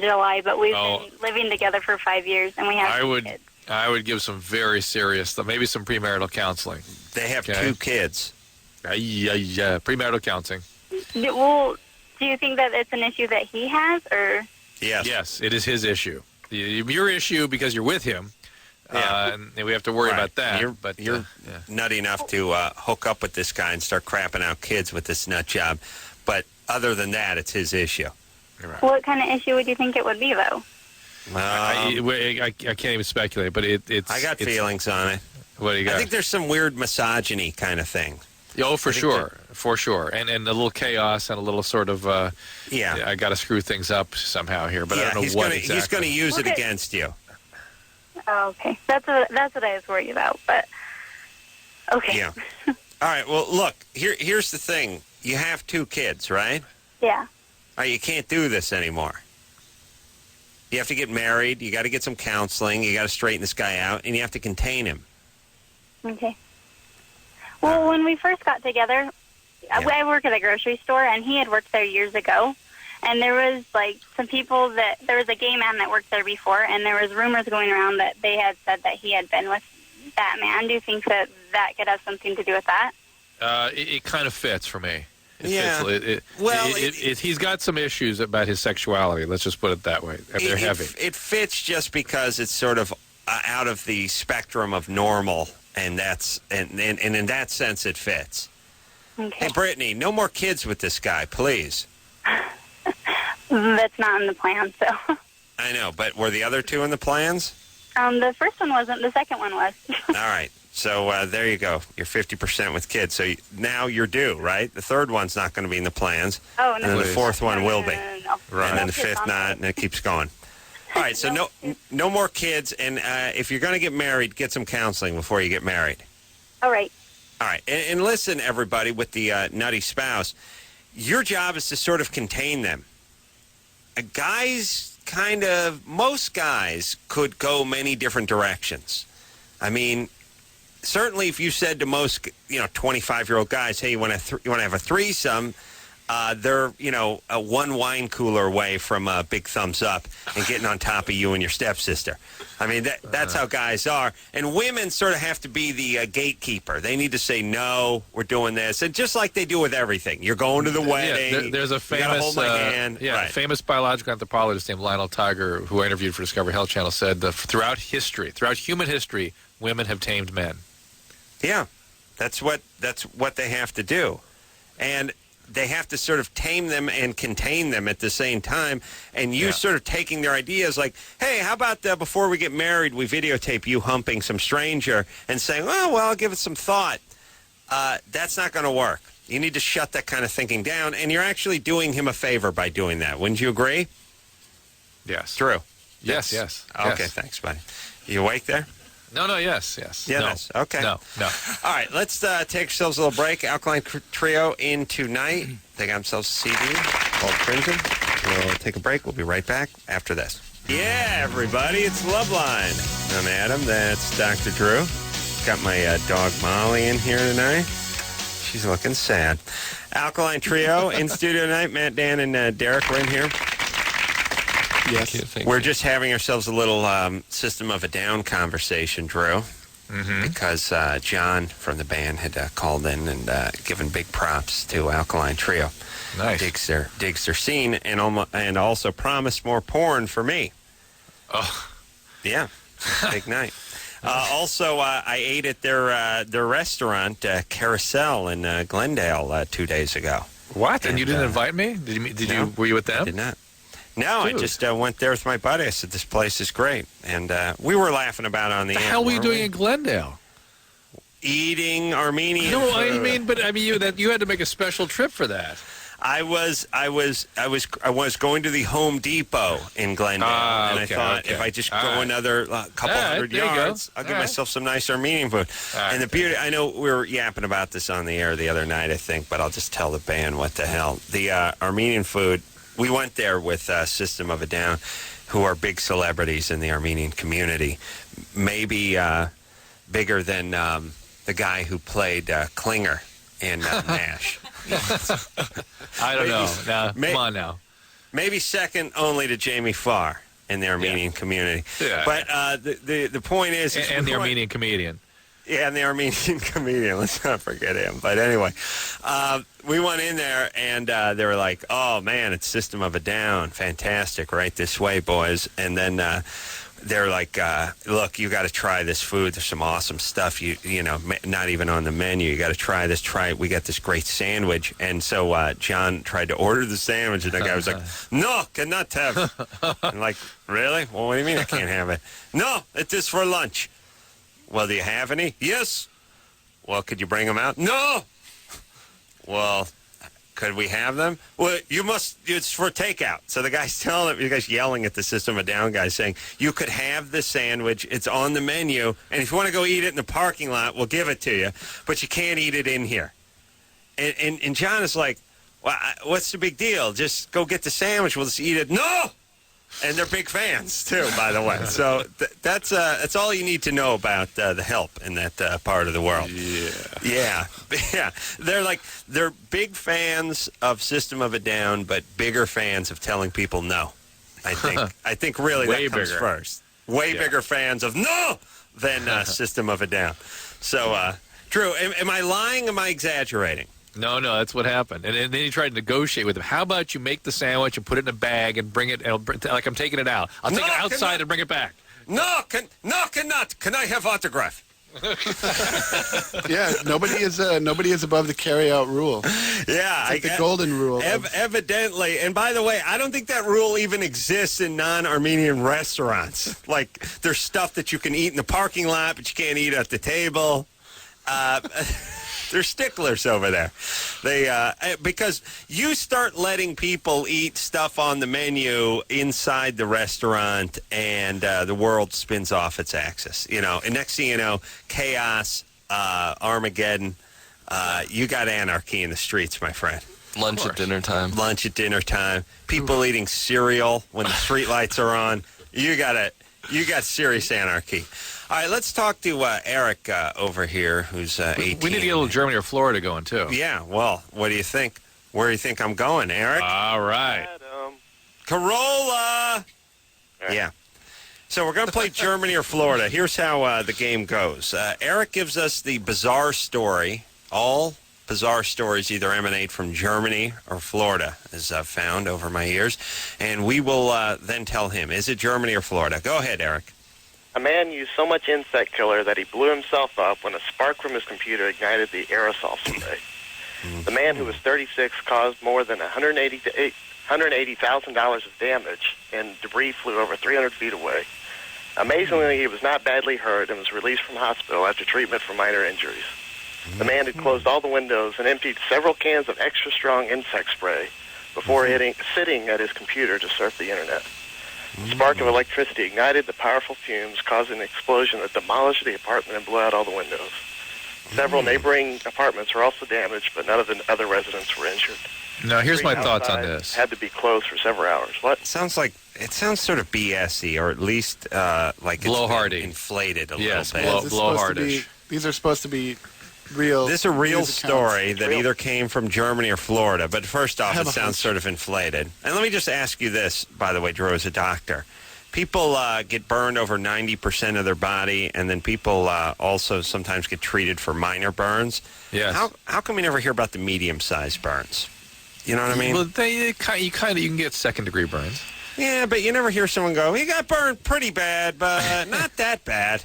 July, but we've been living together for 5 years, and we have kids. I would give some very serious, maybe some premarital counseling. They have 2 kids. Yeah, premarital counseling. Well, do you think that it's an issue that he has, or? Yes. Yes, it is his issue. Your issue because you're with him. Yeah. And we have to worry about that. You're nutty enough to hook up with this guy and start crapping out kids with this nut job. But other than that, it's his issue. Right. What kind of issue would you think it would be, though? I can't even speculate, but it's... I got feelings on it. What do you got? I think there's some weird misogyny kind of thing. Oh, for sure. And a little chaos and a little sort of... I got to screw things up somehow here, but I don't know what exactly. He's going to use it against you. Oh, okay. That's what I was worried about, but... Okay. Yeah. All right, well, look, here's the thing. You have 2 kids, right? Yeah. All right, you can't do this anymore. You have to get married. You got to get some counseling. You got to straighten this guy out, and you have to contain him. Okay. Well, when we first got together, I work at a grocery store, and he had worked there years ago. And there was, some people there was a gay man that worked there before, and there was rumors going around that they had said that he had been with that man. Do you think that could have something to do with that? It kind of fits for me. He's got some issues about his sexuality. Let's just put it that way. They're heavy. It fits just because it's sort of out of the spectrum of normal, and in that sense, it fits. Okay. Hey, Brittany, no more kids with this guy, please. That's not in the plan, so. I know, but were the other two in the plans? The first one wasn't. The second one was. All right. So there you go. You're 50% with kids. So now you're due, right? The third one's not going to be in the plans. Oh, no. And then the fourth one will be. No. Right. And then the fifth not, and it keeps going. All right, so no more kids. And if you're going to get married, get some counseling before you get married. All right. All right. And listen, everybody, with the nutty spouse, your job is to sort of contain them. Most guys could go many different directions. I mean, certainly if you said to most, 25-year-old guys, hey, you want to have a threesome, they're, a one wine cooler away from a big thumbs up and getting on top of you and your stepsister. I mean, that's how guys are. And women sort of have to be the gatekeeper. They need to say, no, we're doing this. And just like they do with everything. You're going to the wedding. Yeah, there's a famous, you gotta hold my hand. Right. Famous biological anthropologist named Lionel Tiger, who I interviewed for Discovery Health Channel, said that throughout human history, women have tamed men. Yeah, that's what they have to do. And they have to sort of tame them and contain them at the same time. And you sort of taking their ideas like, hey, how about before we get married, we videotape you humping some stranger and saying, oh, well, I'll give it some thought. That's not going to work. You need to shut that kind of thinking down. And you're actually doing him a favor by doing that. Wouldn't you agree? Yes. Drew? Yes. Okay, thanks, buddy. You awake there? No, yes. Yeah, no. okay. No. All right, let's take ourselves a little break. Alkaline Trio in tonight. They got themselves a CD called Crimson. We'll take a break. We'll be right back after this. Yeah, everybody, it's Loveline. I'm Adam. That's Dr. Drew. Got my dog Molly in here tonight. She's looking sad. Alkaline Trio in studio tonight. Matt, Dan, and Derek were in here. Yes. We're just having ourselves a little System of a Down conversation, Drew, because John from the band had called in and given big props to Alkaline Trio. Nice. Digs their scene and also promised more porn for me. Oh. Yeah. Big night. Also, I ate at their restaurant, Carolla in Glendale, 2 days ago. What? And you didn't invite me? Were you with them? I did not. No, Dude. I just went there with my buddy. I said, this place is great. And we were laughing about it on the air. What the hell were you doing in Glendale? Eating Armenian No, food. I mean, you had to make a special trip for that. I was going to the Home Depot in Glendale, and I thought if I just go another couple hundred yards, I'll give myself some nice Armenian food. And the beauty, I know we were yapping about this on the air the other night, I think, but I'll just tell the band what the hell. The Armenian food, we went there with System of a Down, who are big celebrities in the Armenian community, maybe bigger than the guy who played Klinger in MASH. I don't know. Now, come on now. Maybe second only to Jamie Farr in the Armenian community. Yeah. But the point is... And the Armenian comedian. Yeah, and the Armenian comedian. Let's not forget him. But anyway, we went in there, and they were like, oh, man, it's System of a Down. Fantastic. Right this way, boys. And then they're like, look, you got to try this food. There's some awesome stuff, you know, not even on the menu. You got to try this. Try it. We got this great sandwich. And so John tried to order the sandwich, and the guy was like, no, cannot have. I'm like, really? Well, what do you mean I can't have it? No, it is for lunch. Well, do you have any? Yes. Well, could you bring them out? No. Well, could we have them? Well, you must. It's for takeout. So the guy's telling him, the guy's yelling at the System of a Down guy, saying, you could have the sandwich. It's on the menu. And if you want to go eat it in the parking lot, we'll give it to you. But you can't eat it in here. And John is like, well, what's the big deal? Just go get the sandwich. We'll just eat it. No. And they're big fans, too, by the way. So that's all you need to know about the help in that part of the world. Yeah. They're big fans of System of a Down, but bigger fans of telling people no. I think really Way that comes bigger. first. Way bigger fans of no than System of a Down. So, Drew, am I lying? Am I exaggerating? No, that's what happened. And then he tried to negotiate with him. How about you make the sandwich and put it in a bag and bring it, like I'm taking it out. I'll take it outside and bring it back. No, cannot. Can I have autograph? Yeah, nobody is above the carry-out rule. Yeah, it's like the golden rule. Evidently, and by the way, I don't think that rule even exists in non-Armenian restaurants. Like, there's stuff that you can eat in the parking lot, but you can't eat at the table. They're sticklers over there. They because you start letting people eat stuff on the menu inside the restaurant, and the world spins off its axis. You know, and next thing you know, chaos, Armageddon. You got anarchy in the streets, my friend. Lunch at dinner time. Lunch at dinner time. People eating cereal when the streetlights are on. You got serious anarchy. All right, let's talk to Eric over here, who's 18. We need to get a little Germany or Florida going, too. Yeah, well, what do you think? Where do you think I'm going, Eric? All right. Carolla! Yeah. So we're going to play Germany or Florida. Here's how the game goes. Eric gives us the bizarre story. All bizarre stories either emanate from Germany or Florida, as I've found over my years. And we will then tell him, is it Germany or Florida? Go ahead, Eric. A man used so much insect killer that he blew himself up when a spark from his computer ignited the aerosol spray. The man, who was 36, caused more than $180,000 of damage, and debris flew over 300 feet away. Amazingly, he was not badly hurt and was released from hospital after treatment for minor injuries. The man had closed all the windows and emptied several cans of extra-strong insect spray before sitting at his computer to surf the internet. A spark of electricity ignited the powerful fumes, causing an explosion that demolished the apartment and blew out all the windows. Several neighboring apartments were also damaged, but none of the other residents were injured. Now, here's my thoughts on this. Had to be closed for several hours. What? It sounds sort of BS-y, or at least like it's inflated a little bit. Blowhardish. These are supposed to be real. This is a real story that either came from Germany or Florida. But first off, it sounds sort of inflated. And let me just ask you this, by the way, Drew, as a doctor. People get burned over 90% of their body, and then people also sometimes get treated for minor burns. Yes. How come we never hear about the medium-sized burns? You know what I mean? Well, you can get second-degree burns. Yeah, but you never hear someone go, he got burned pretty bad, but not that bad.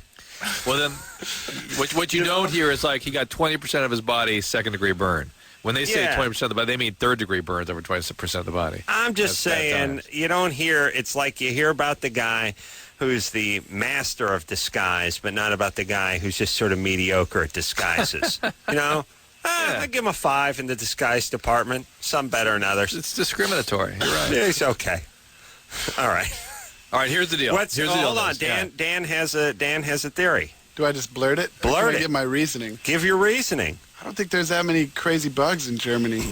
Well, then, what you don't hear is like he got 20% of his body second-degree burn. When they say 20% of the body, they mean third-degree burns over 20% of the body. I'm just saying, you don't hear, it's like you hear about the guy who's the master of disguise, but not about the guy who's just sort of mediocre at disguises. You know? I give him a 5 in the disguise department. Some better than others. It's discriminatory. You're right. Yeah, it's okay. All right. All right, here's the deal. Hold on. Dan has a theory. Do I just blurt it? Blurt or it. Give my reasoning. Give your reasoning. I don't think there's that many crazy bugs in Germany.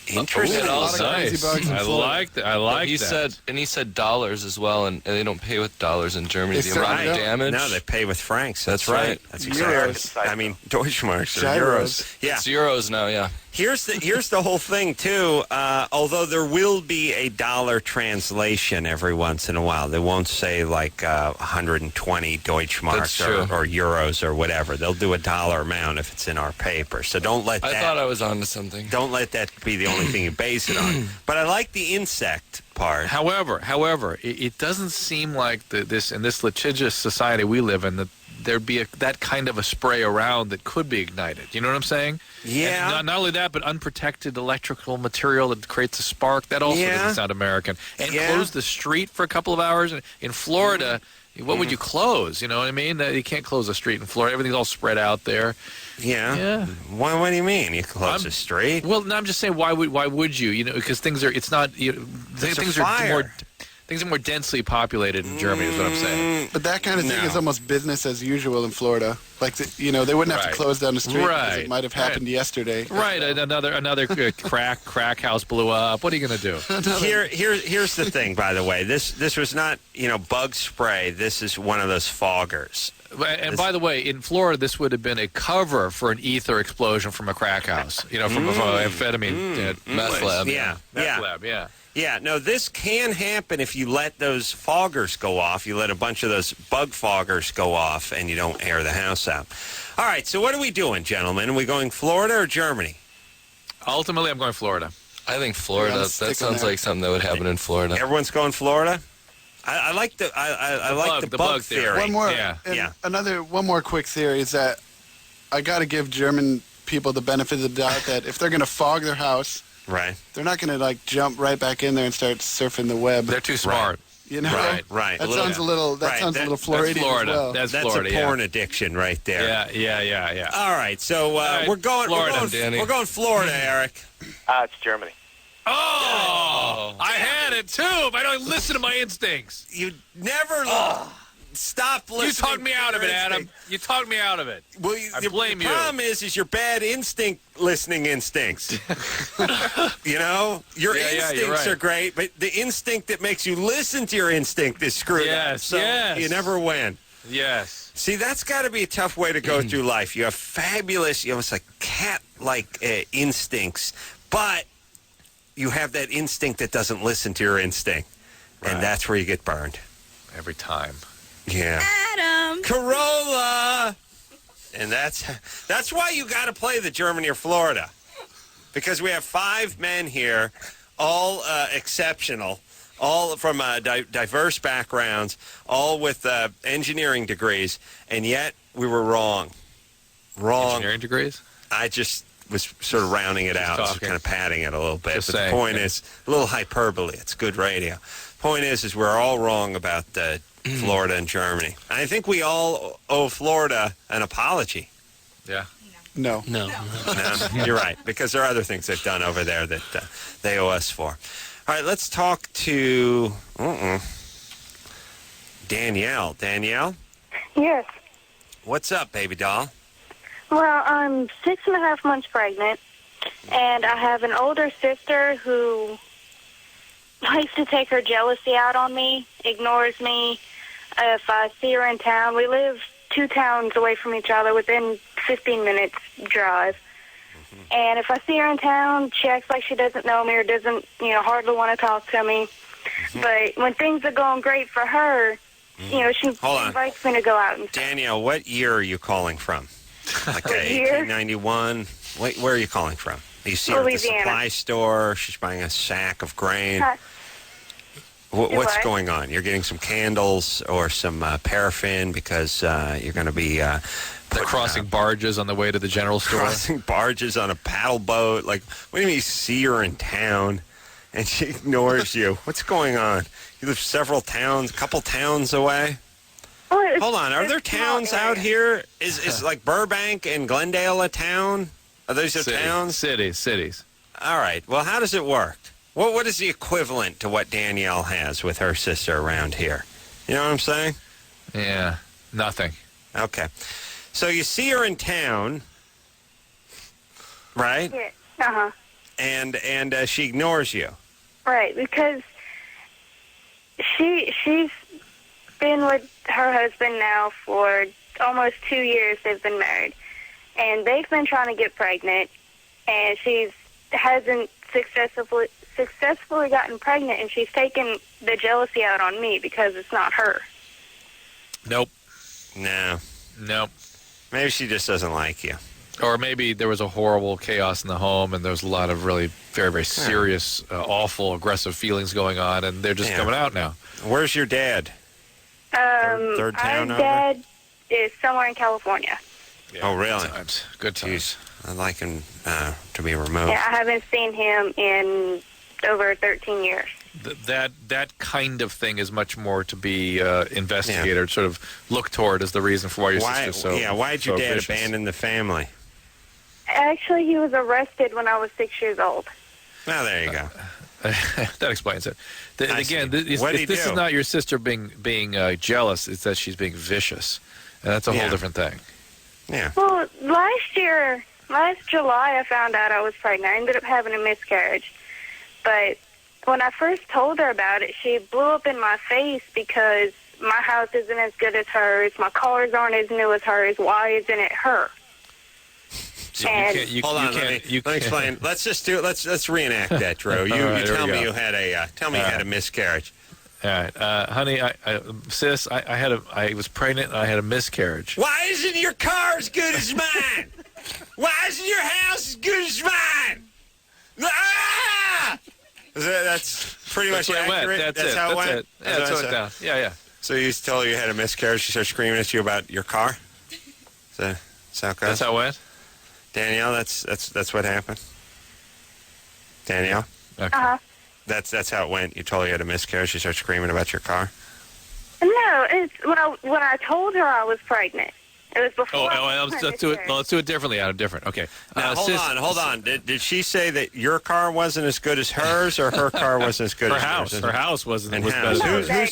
Interesting. A lot of crazy bugs in Florida. I like that. He said dollars as well, and they don't pay with dollars in Germany. The amount of damage. No, they pay with francs. That's right. That's exactly. I mean, Deutschmarks or euros. Yeah, it's euros now. Yeah. Here's the whole thing too. Although there will be a dollar translation every once in a while, they won't say like 120 Deutschmarks or euros or whatever. They'll do a dollar amount if it's in our paper. So don't let that. I thought I was onto something. Don't let that be the only thing you base it on. But I like the insect part. However, it doesn't seem like in this litigious society we live in that there'd be that kind of a spray around that could be ignited. You know what I'm saying? Yeah. And not only that, but unprotected electrical material that creates a spark. That also doesn't sound American. And close the street for a couple of hours. In Florida, what would you close? You know what I mean? You can't close the street in Florida. Everything's all spread out there. Yeah. What do you mean? You close the street? Well, no, I'm just saying, why would you? You know, because things are. It's not. Things are more densely populated in Germany, is what I'm saying. But that kind of thing is almost business as usual in Florida. Like, they wouldn't have to close down the street because it might have happened yesterday. Right. Another crack house blew up. What are you going to do? Here's the thing, by the way. This was not, bug spray. This is one of those foggers. And by the way, in Florida, this would have been a cover for an ether explosion from a crack house. From amphetamine meth lab. Meth lab. Yeah, no, this can happen if you let those foggers go off. You let a bunch of those bug foggers go off and you don't air the house out. All right, so what are we doing, gentlemen? Are we going Florida or Germany? Ultimately, I'm going Florida. I think Florida. That sounds like something that would happen in Florida. Everyone's going Florida? I like the bug theory. One more, yeah. One more quick theory is that I got to give German people the benefit of the doubt that if they're going to fog their house, right, they're not going to jump right back in there and start surfing the web. They're too smart. Right. Right. That sounds a little Floridian Florida. as well. That's Florida, a porn addiction right there. Yeah. All right, so we're going Florida, Danny. We're going Florida, Eric. It's Germany. Oh, I had it too. If I don't listen to my instincts, You never stop listening. you talked me out of it, Adam. You talked me out of it. Well, I blame the you. problem is your bad listening instincts. Your instincts are great, but the instinct that makes you listen to your instinct is screwed up. So you never win. Yes. See, that's got to be a tough way to go through life. You have fabulous, almost like cat-like instincts, but you have that instinct that doesn't listen to your instinct, and that's where you get burned. Every time. Yeah. Adam. Carolla! And that's why you got to play the Germany or Florida. Because we have 5 men here, all exceptional, all from diverse backgrounds, all with engineering degrees, and yet we were wrong. Engineering degrees? I just was sort of rounding it out, just kind of padding it a little bit. Just but saying, the point is, a little hyperbole. It's good radio. Point is we're all wrong about Florida and Germany. I think we all owe Florida an apology. Yeah. No, you're right, because there are other things they've done over there that they owe us for. All right, let's talk to Danielle. Danielle? Yes. What's up, baby doll? Well, I'm 6.5 months pregnant, and I have an older sister who likes to take her jealousy out on me, ignores me. If I see her in town, we live 2 towns away from each other within 15 minutes drive. And if I see her in town, she acts like she doesn't know me or doesn't, hardly want to talk to me. But when things are going great for her, she invites me to go out and stuff. Danielle, what year are you calling from? Like 1891? Where are you calling from? You see her at the supply store. She's buying a sack of grain. What's going on? You're getting some candles or some paraffin because you're going to be... They're crossing barges on the way to the general store. Crossing barges on a paddle boat. Like, what do you mean you see her in town and she ignores you? What's going on? You live a couple towns away? Hold on. Are there towns out here? Is like Burbank and Glendale a town? Are those towns? Cities. All right. Well, how does it work? What is the equivalent to what Danielle has with her sister around here? You know what I'm saying? Yeah. Nothing. Okay. So you see her in town, right? Yeah. Uh-huh. And she ignores you. Right, because she's been with her husband now for almost 2 years. They've been married. And they've been trying to get pregnant, and she hasn't successfully gotten pregnant, and she's taken the jealousy out on me because it's not her. Nope. No. Nope. Maybe she just doesn't like you. Or maybe there was a horrible chaos in the home, and there was a lot of really very, very serious, awful, aggressive feelings going on, and they're just coming out now. Where's your dad? Third town our over? dad is somewhere in California. Yeah, oh, really? Good times. Jeez. I'd like him to be removed. Yeah, I haven't seen him in over 13 years. That kind of thing is much more to be investigated, sort of look toward as the reason for why your sister's so why'd your dad vicious. abandon the family? Actually, he was arrested when I was 6 years old. Well, there you go. That explains it. Again, this is not your sister being jealous. It's that she's being vicious, and that's a whole different thing. Yeah. Well, last July, I found out I was pregnant. I ended up having a miscarriage. But when I first told her about it, she blew up in my face because my house isn't as good as hers. My cars aren't as new as hers. Why isn't it her? So hold on, let me explain. Let's just do it. Let's reenact that, Drew. You tell me you had a miscarriage. All right, honey, sis, I was pregnant and I had a miscarriage. Why isn't your car as good as mine? Why isn't your house as good as mine? Ah! That's pretty much accurate? That's how it went? Yeah, that's how it went down. Yeah. So you told her you had a miscarriage. She started screaming at you about your car? That's how it goes? That's how it went? Danielle, that's what happened? Danielle? Okay. Uh-huh. That's how it went. You told her you had a miscarriage. She started screaming about your car? No, it's when I told her I was pregnant. It was before. Let's do it differently. Different. Okay. Now, hold on. Did she say that your car wasn't as good as hers, or her car wasn't as good as hers? Her house wasn't. And was house. better.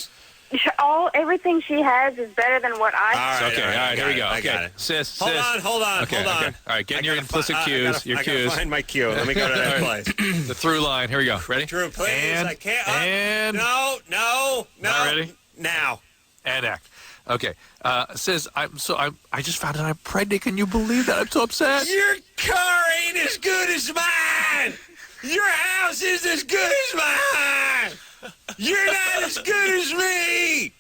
Everything she has is better than what I have. All right, here we go. I got it. Sis. Hold on. Okay. All right, get your implicit cues. I gotta find my cue. Let me go to that place. The through line. Here we go. Ready? Drew, please. I can't. No. Not ready? Now. And act. Okay. Sis, I just found out I'm pregnant. Can you believe that? I'm so upset. Your car ain't as good as mine. Your house is as good as mine. You're not as good as me.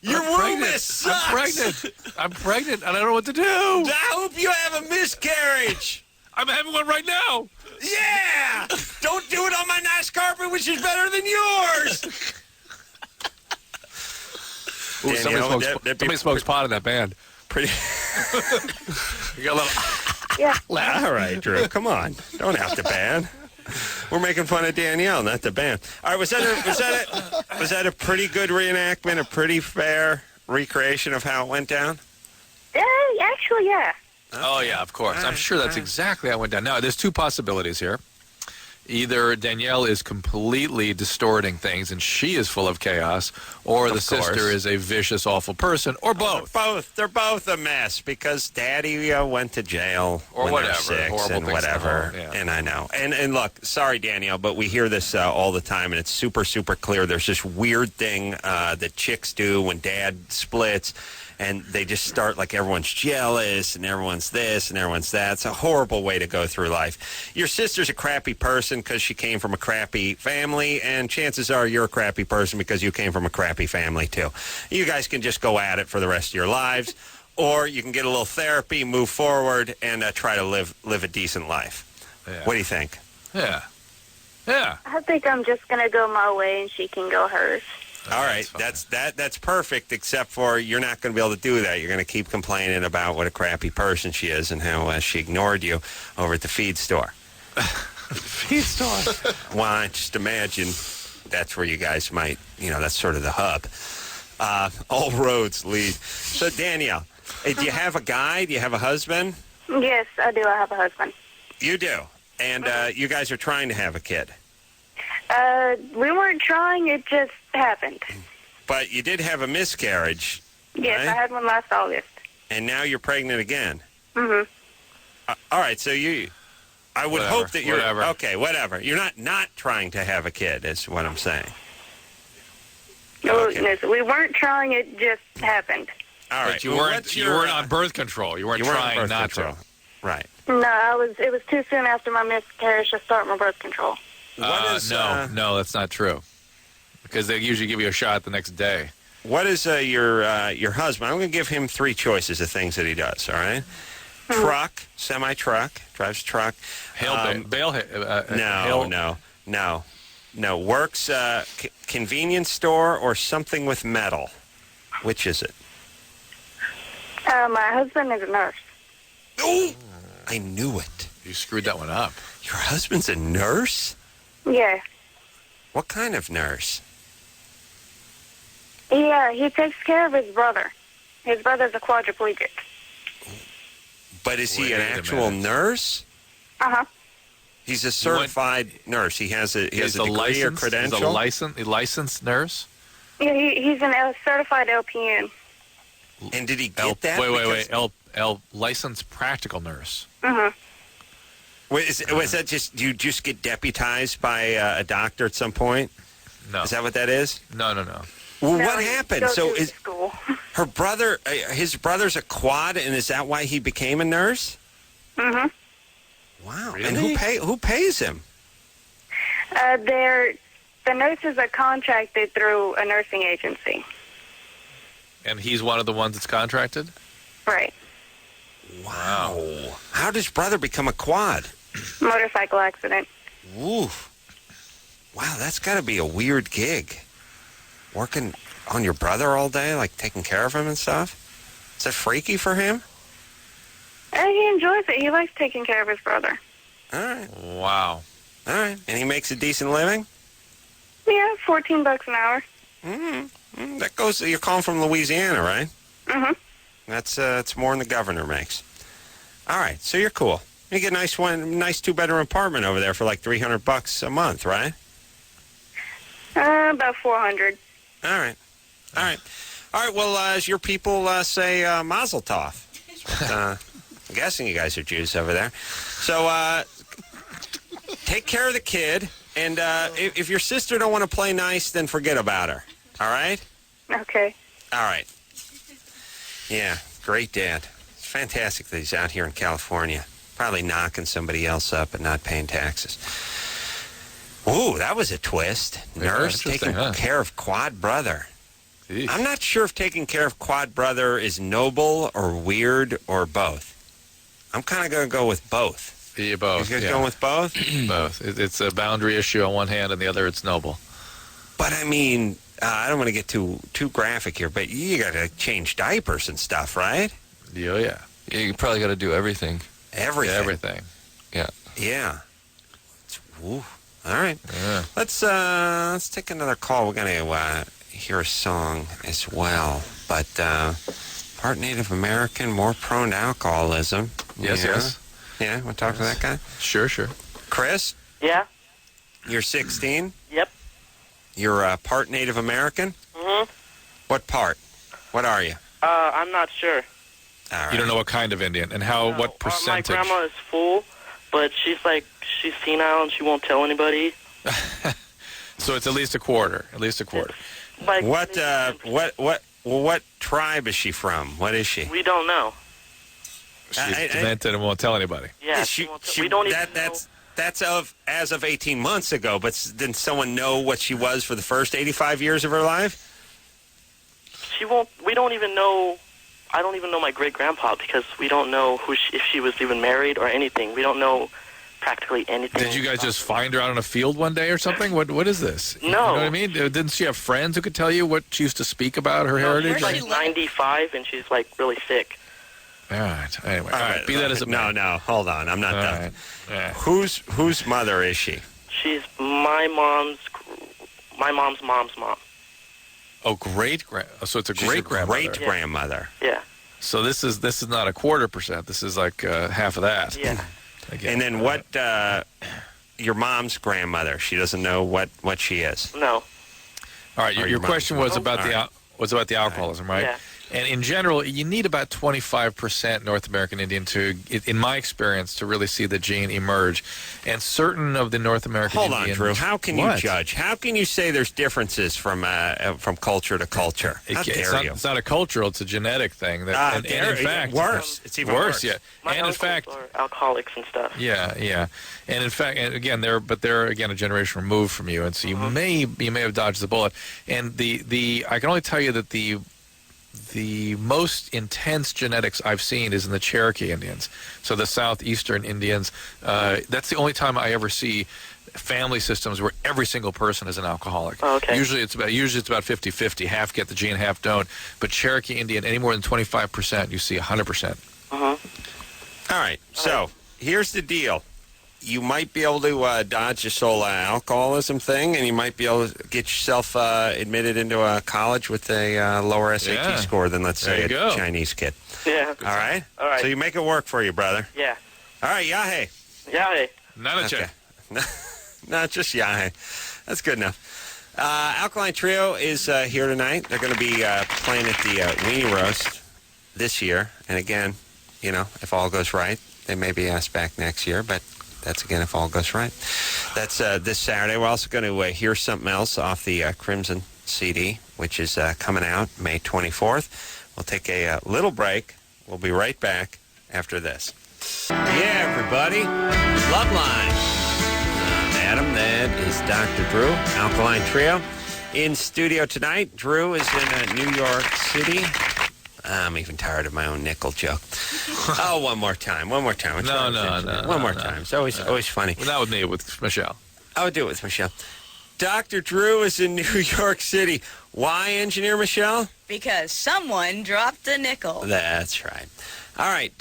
Your womb sucks. I'm pregnant, and I don't know what to do. I hope you have a miscarriage. I'm having one right now. Yeah. Don't do it on my nice carpet, which is better than yours. Ooh, somebody smokes pot in that band. Pretty. You got a little. Yeah. All right, Drew. Come on. Don't have to ban. We're making fun of Danielle, not the band. All right, was that a pretty good reenactment, a pretty fair recreation of how it went down? Actually, yeah. Oh, yeah, of course. I'm sure that's exactly how it went down. Now, there's two possibilities here. Either Danielle is completely distorting things and she is full of chaos, or the sister is a vicious, awful person, or both. They're both a mess because Daddy went to jail or when whatever, they were 6 and whatever. And I know. And look, sorry, Danielle, but we hear this all the time, and it's super, super clear. There's this weird thing that chicks do when Dad splits. And they just start like everyone's jealous and everyone's this and everyone's that. It's a horrible way to go through life. Your sister's a crappy person because she came from a crappy family, and chances are you're a crappy person because you came from a crappy family too. You guys can just go at it for the rest of your lives, or you can get a little therapy, move forward, and try to live a decent life. Yeah. What do you think? Yeah. I think I'm just going to go my way and she can go hers. All right, that's perfect, except for you're not going to be able to do that. You're going to keep complaining about what a crappy person she is and how she ignored you over at the feed store. Feed store? Well, just imagine that's where you guys might, that's sort of the hub. All roads lead. So, Danielle, do you have a guy? Do you have a husband? Yes, I do. I have a husband. You do? And you guys are trying to have a kid? We weren't trying. It just happened. But you did have a miscarriage. Yes, right? I had one last August. And now you're pregnant again. Mm-hmm. All right, so I would hope that you're... Whatever. Okay, whatever. You're not trying to have a kid, is what I'm saying. No, we weren't trying. It just happened. All right. But you weren't on birth control. You weren't trying not to. Right. No, it was too soon after my miscarriage to start my birth control. No, that's not true. Because they usually give you a shot the next day. What is your husband? I'm going to give him 3 choices of things that he does, all right? Truck, semi-truck, drives a truck. No. Works convenience store or something with metal. Which is it? My husband is a nurse. Oh, I knew it. You screwed that one up. Your husband's a nurse? Yeah. What kind of nurse? Yeah, he takes care of his brother. His brother's a quadriplegic. But is he an actual nurse? Uh-huh. He's a certified nurse. He has a degree or credential? He's a licensed nurse? Yeah, he's a certified LPN. And did he get that? Wait. Licensed practical nurse. Mm-hmm. Was that just, do you just get deputized by a doctor at some point? No. Is that what that is? No. Well, what happened? So is school. Her brother, his brother's a quad, and is that why he became a nurse? Mm-hmm. Wow. Really? And who pays him? The nurses are contracted through a nursing agency. And he's one of the ones that's contracted? Right. Wow. How does brother become a quad? Motorcycle accident. Oof. Wow, that's got to be a weird gig. Working on your brother all day, like taking care of him and stuff. Is that freaky for him? He enjoys it. He likes taking care of his brother. All right. Wow. All right. And he makes a decent living? Yeah, $14 an hour. That goes. You're calling from Louisiana, right? Mm-hmm. That's more than the governor makes. All right. So you're cool. You get a nice 2-bedroom apartment over there for like $300 a month, right? About 400. All right. Well, as your people say, Mazel Tov. I'm guessing you guys are Jews over there. So take care of the kid, and if your sister don't want to play nice, then forget about her. All right? Okay. All right. Yeah, great dad. It's fantastic that he's out here in California, probably knocking somebody else up and not paying taxes. Ooh, that was a twist. Nurse taking care of quad brother. Jeez. I'm not sure if taking care of quad brother is noble or weird or both. I'm kind of going to go with both. Yeah, both. You guys going with both? Both. It's a boundary issue on one hand, and the other, it's noble. But I mean, I don't want to get too graphic here, but you got to change diapers and stuff, right? Yeah. You probably got to do everything. Everything. Yeah. Ooh. All right. Yeah. Let's take another call. We're going to hear a song as well, but part Native American, more prone to alcoholism. Yes. Yeah, want to talk to that guy? Sure. Chris? Yeah? You're 16? Yep. You're part Native American? Mm-hmm. What part? What are you? I'm not sure. All right. You don't know what kind of Indian and how? What percentage? My grandma is full, but she's senile and she won't tell anybody. So it's at least a quarter. Like, what tribe is she from? What is she? We don't know. She's demented and won't tell anybody. Yeah, we don't even know. That's as of 18 months ago, but didn't someone know what she was for the first 85 years of her life? She won't. We don't even know. I don't even know my great-grandpa because we don't know if she was even married or anything. We don't know practically anything. Did you guys just find her out on a field one day or something? What is this? No. You know what I mean? Didn't she have friends who could tell you what she used to speak about her heritage? She's like 95 and she's like really sick. All right. Anyway, all right. Be that as it may. No. Hold on. I'm not done. Right. Yeah. Whose mother is she? She's my mom's mom's mom. Oh, so it's a great-grandmother. Great-grandmother. Yeah. So this is not a 0.25%. This is like half of that. Yeah. And then what? Your mom's grandmother. She doesn't know what she is. No. All right. Your question was about the alcoholism, right? Yeah. And in general, you need about 25% North American Indian in my experience, to really see the gene emerge. And certain of the North American Indian... Hold on, Drew. How can you judge? How can you say there's differences from culture to culture? How dare you? It's not a cultural, it's a genetic thing. And in fact... Worse. It's even worse. Yeah. My and in fact... are alcoholics and stuff. Yeah. And in fact, they're again a generation removed from you, and so you may have dodged the bullet. And I can only tell you that the most intense genetics I've seen is in the Cherokee Indians. So the southeastern Indians, that's the only time I ever see family systems where every single person is an alcoholic. Oh, okay. Usually it's about 50-50, half get the gene, half don't. But Cherokee Indian, any more than 25%, you see 100%. All right. So here's the deal. You might be able to dodge this whole alcoholism thing, and you might be able to get yourself admitted into a college with a lower SAT score than, let's say, a Chinese kid. Yeah. All right? All right. So you make it work for you, brother. Yeah. All right, Yahe. Yahe. Nanache. No, just Yahe. That's good enough. Alkaline Trio is here tonight. They're going to be playing at the Weenie Roast this year. And again, if all goes right, they may be asked back next year, but that's, again, if all goes right. That's this Saturday. We're also going to hear something else off the Crimson CD, which is coming out May 24th. We'll take a little break. We'll be right back after this. Yeah, everybody. Loveline. Adam, that is Dr. Drew, Alkaline Trio. In studio tonight, Drew is in New York City. I'm even tired of my own nickel joke. Oh, one more time. No. One more time. It's always funny. Well, not with me, with Michelle. I would do it with Michelle. Dr. Drew is in New York City. Why, Engineer Michelle? Because someone dropped a nickel. That's right. All right.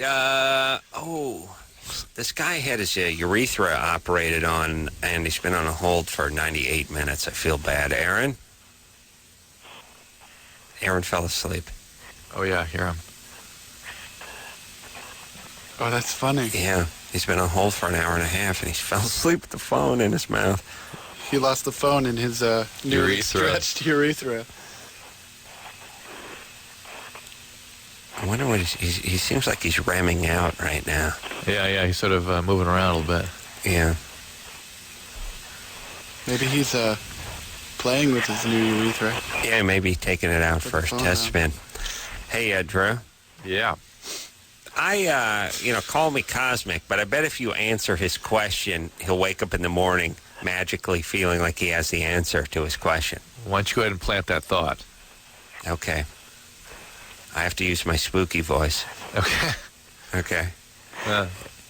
This guy had his urethra operated on, and he's been on a hold for 98 minutes. I feel bad. Aaron? Aaron fell asleep. Oh, yeah, hear him. Oh, that's funny. Yeah, he's been on hold for an hour and a half, and he fell asleep with the phone in his mouth. He lost the phone in his newly stretched urethra. I wonder what he seems like he's ramming out right now. Yeah, he's sort of moving around a little bit. Yeah. Maybe he's playing with his new urethra. Yeah, maybe taking it out for a test spin. Hey, Drew. Yeah. Call me cosmic, but I bet if you answer his question, he'll wake up in the morning magically feeling like he has the answer to his question. Why don't you go ahead and plant that thought? Okay. I have to use my spooky voice. Okay.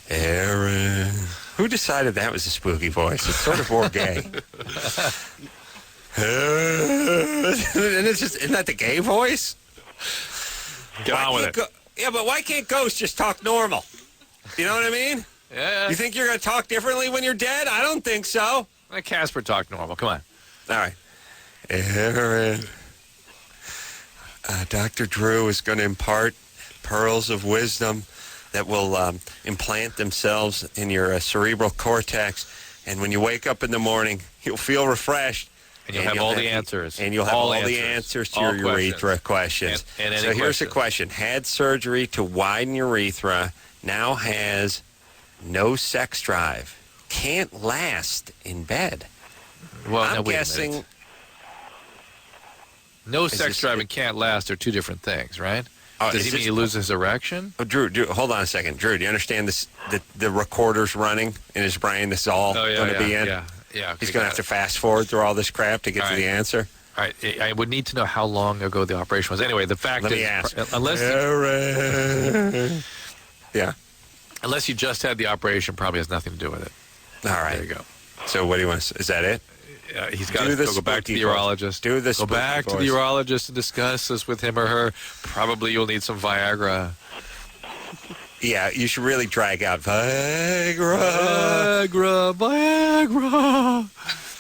Aaron. Who decided that was a spooky voice? It's sort of more gay. And it's just, isn't that the gay voice? Get on with it. Yeah, but why can't ghosts just talk normal? You know what I mean? Yeah. You think you're going to talk differently when you're dead? I don't think so. Let Casper talk normal. Come on. All right. Aaron. Dr. Drew is going to impart pearls of wisdom that will implant themselves in your cerebral cortex. And when you wake up in the morning, you'll feel refreshed. And you'll have all the answers. And you'll have all the answers to your urethra questions. And so here's the question. Had surgery to widen urethra, now has no sex drive. Can't last in bed. Well, I'm guessing... No sex drive and can't last are two different things, right? Does he mean he loses his erection? Oh, Drew, hold on a second. Drew, do you understand this? The recorder's running in his brain. This is all going to be in? Yeah. Okay, he's going to have to fast forward through all this crap to get to the answer? All right. I would need to know how long ago the operation was. Anyway, the fact is... Let me ask. Yeah. Unless you just had the operation, probably has nothing to do with it. All right. There you go. So what do you want to... Is that it? He's got to go back to the urologist. Go back to the urologist and discuss this with him or her. Probably you'll need some Viagra. Yeah, you should really drag out Viagra.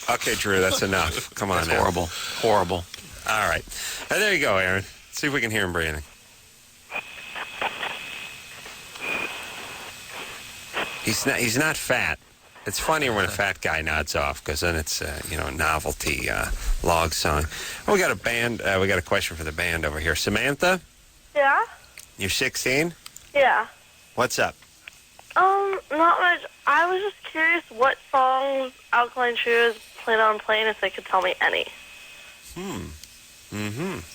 Okay, Drew, that's enough. Come on now. Horrible. All right. There you go, Aaron. See if we can hear him breathing. He's not fat. It's funnier when a fat guy nods off because then it's a novelty log song. Oh, we got a band. We got a question for the band over here. Samantha? Yeah? You're 16? Yeah. What's up? Not much. I was just curious what songs Alkaline Trio is planning on playing, if they could tell me any.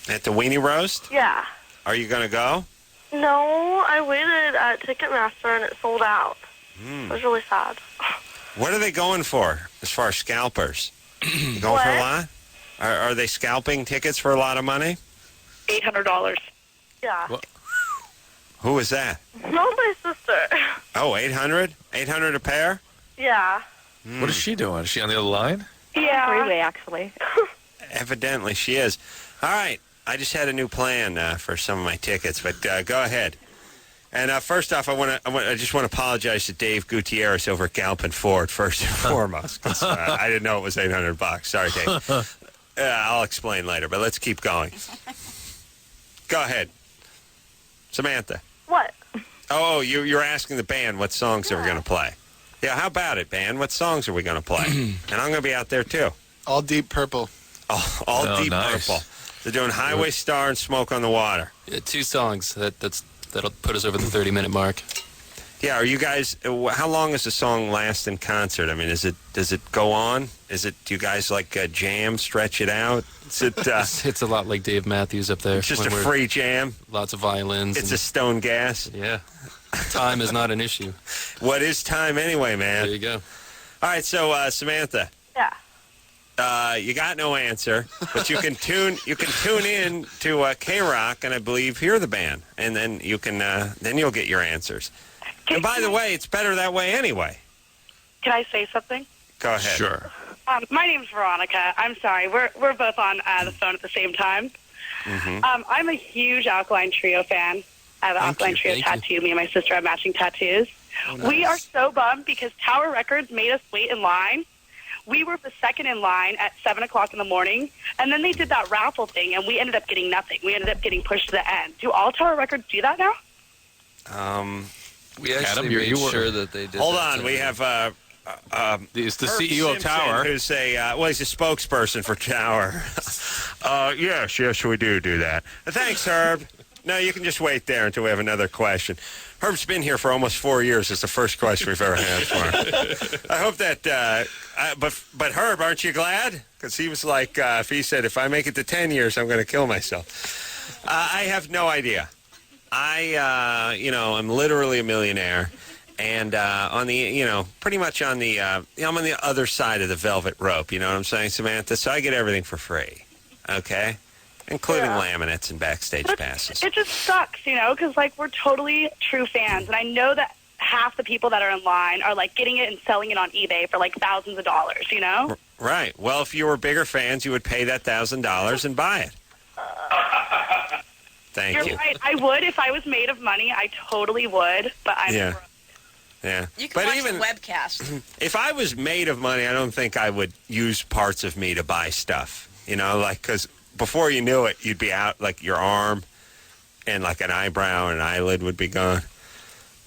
At the Weenie Roast? Yeah. Are you going to go? No, I waited at Ticketmaster and it sold out. It was really sad. What are they going for as far as scalpers? Going for a lot? Are they scalping tickets for a lot of money? $800. Yeah. What? Who is that? Not my sister. Oh, 800? 800 a pair? Yeah. What is she doing? Is she on the other line? Yeah. Freeway, actually. Evidently she is. All right. I just had a new plan for some of my tickets, but go ahead. And first off, I just want to apologize to Dave Gutierrez over at Galpin Ford, first and foremost. 'Cause, I didn't know it was $800. Sorry, Dave. I'll explain later, but let's keep going. Go ahead. Samantha. What? Oh, you're asking the band what songs are we going to play. Yeah, how about it, band? What songs are we going to play? And I'm going to be out there, too. All Deep Purple. All Deep Purple. They're doing Highway Star and Smoke on the Water. Yeah, 2 songs. That'll put us over the 30-minute mark. Yeah, are you guys? How long does the song last in concert? I mean, does it go on? Do you guys jam, stretch it out? Is it? It's a lot like Dave Matthews up there. It's just a free jam. Lots of violins. It's a stone gas. Yeah, time is not an issue. What is time anyway, man? There you go. All right, so Samantha. Yeah. You got no answer, but you can tune in to K-Rock and I believe hear the band, and then you can then you'll get your answers. And by the way, it's better that way anyway. Can I say something? Go ahead. Sure. My name's Veronica. I'm sorry. We're both on the phone at the same time. Mm-hmm. I'm a huge Alkaline Trio fan. I have an Alkaline Trio tattoo. Me and my sister have matching tattoos. Oh, nice. We are so bummed because Tower Records made us wait in line. We were the second in line at 7 o'clock in the morning, and then they did that raffle thing, and we ended up getting nothing. We ended up getting pushed to the end. Do all Tower Records do that now? We actually made sure that they did. Hold on. We have... It's the Herb CEO Simpson, of Tower. Who's he's a spokesperson for Tower. Yes, we do that. Thanks, Herb. No, you can just wait there until we have another question. Herb's been here for almost 4 years. It's the first question we've ever had for him. I hope that, but Herb, aren't you glad? Because he was like, if he said, if I make it to 10 years, I'm going to kill myself. I have no idea. I'm literally a millionaire. And on the, pretty much on the, I'm on the other side of the velvet rope, you know what I'm saying, Samantha? So I get everything for free, okay? Including laminates and backstage passes. It just sucks, because, we're totally true fans. And I know that half the people that are in line are, getting it and selling it on eBay for, thousands of dollars, Right. Well, if you were bigger fans, you would pay that $1,000 and buy it. Thank you. You're right. I would. If I was made of money, I totally would. But I'm broke. Yeah. You can watch the webcast. If I was made of money, I don't think I would use parts of me to buy stuff. Because before you knew it, you'd be out, your arm and, an eyebrow and an eyelid would be gone.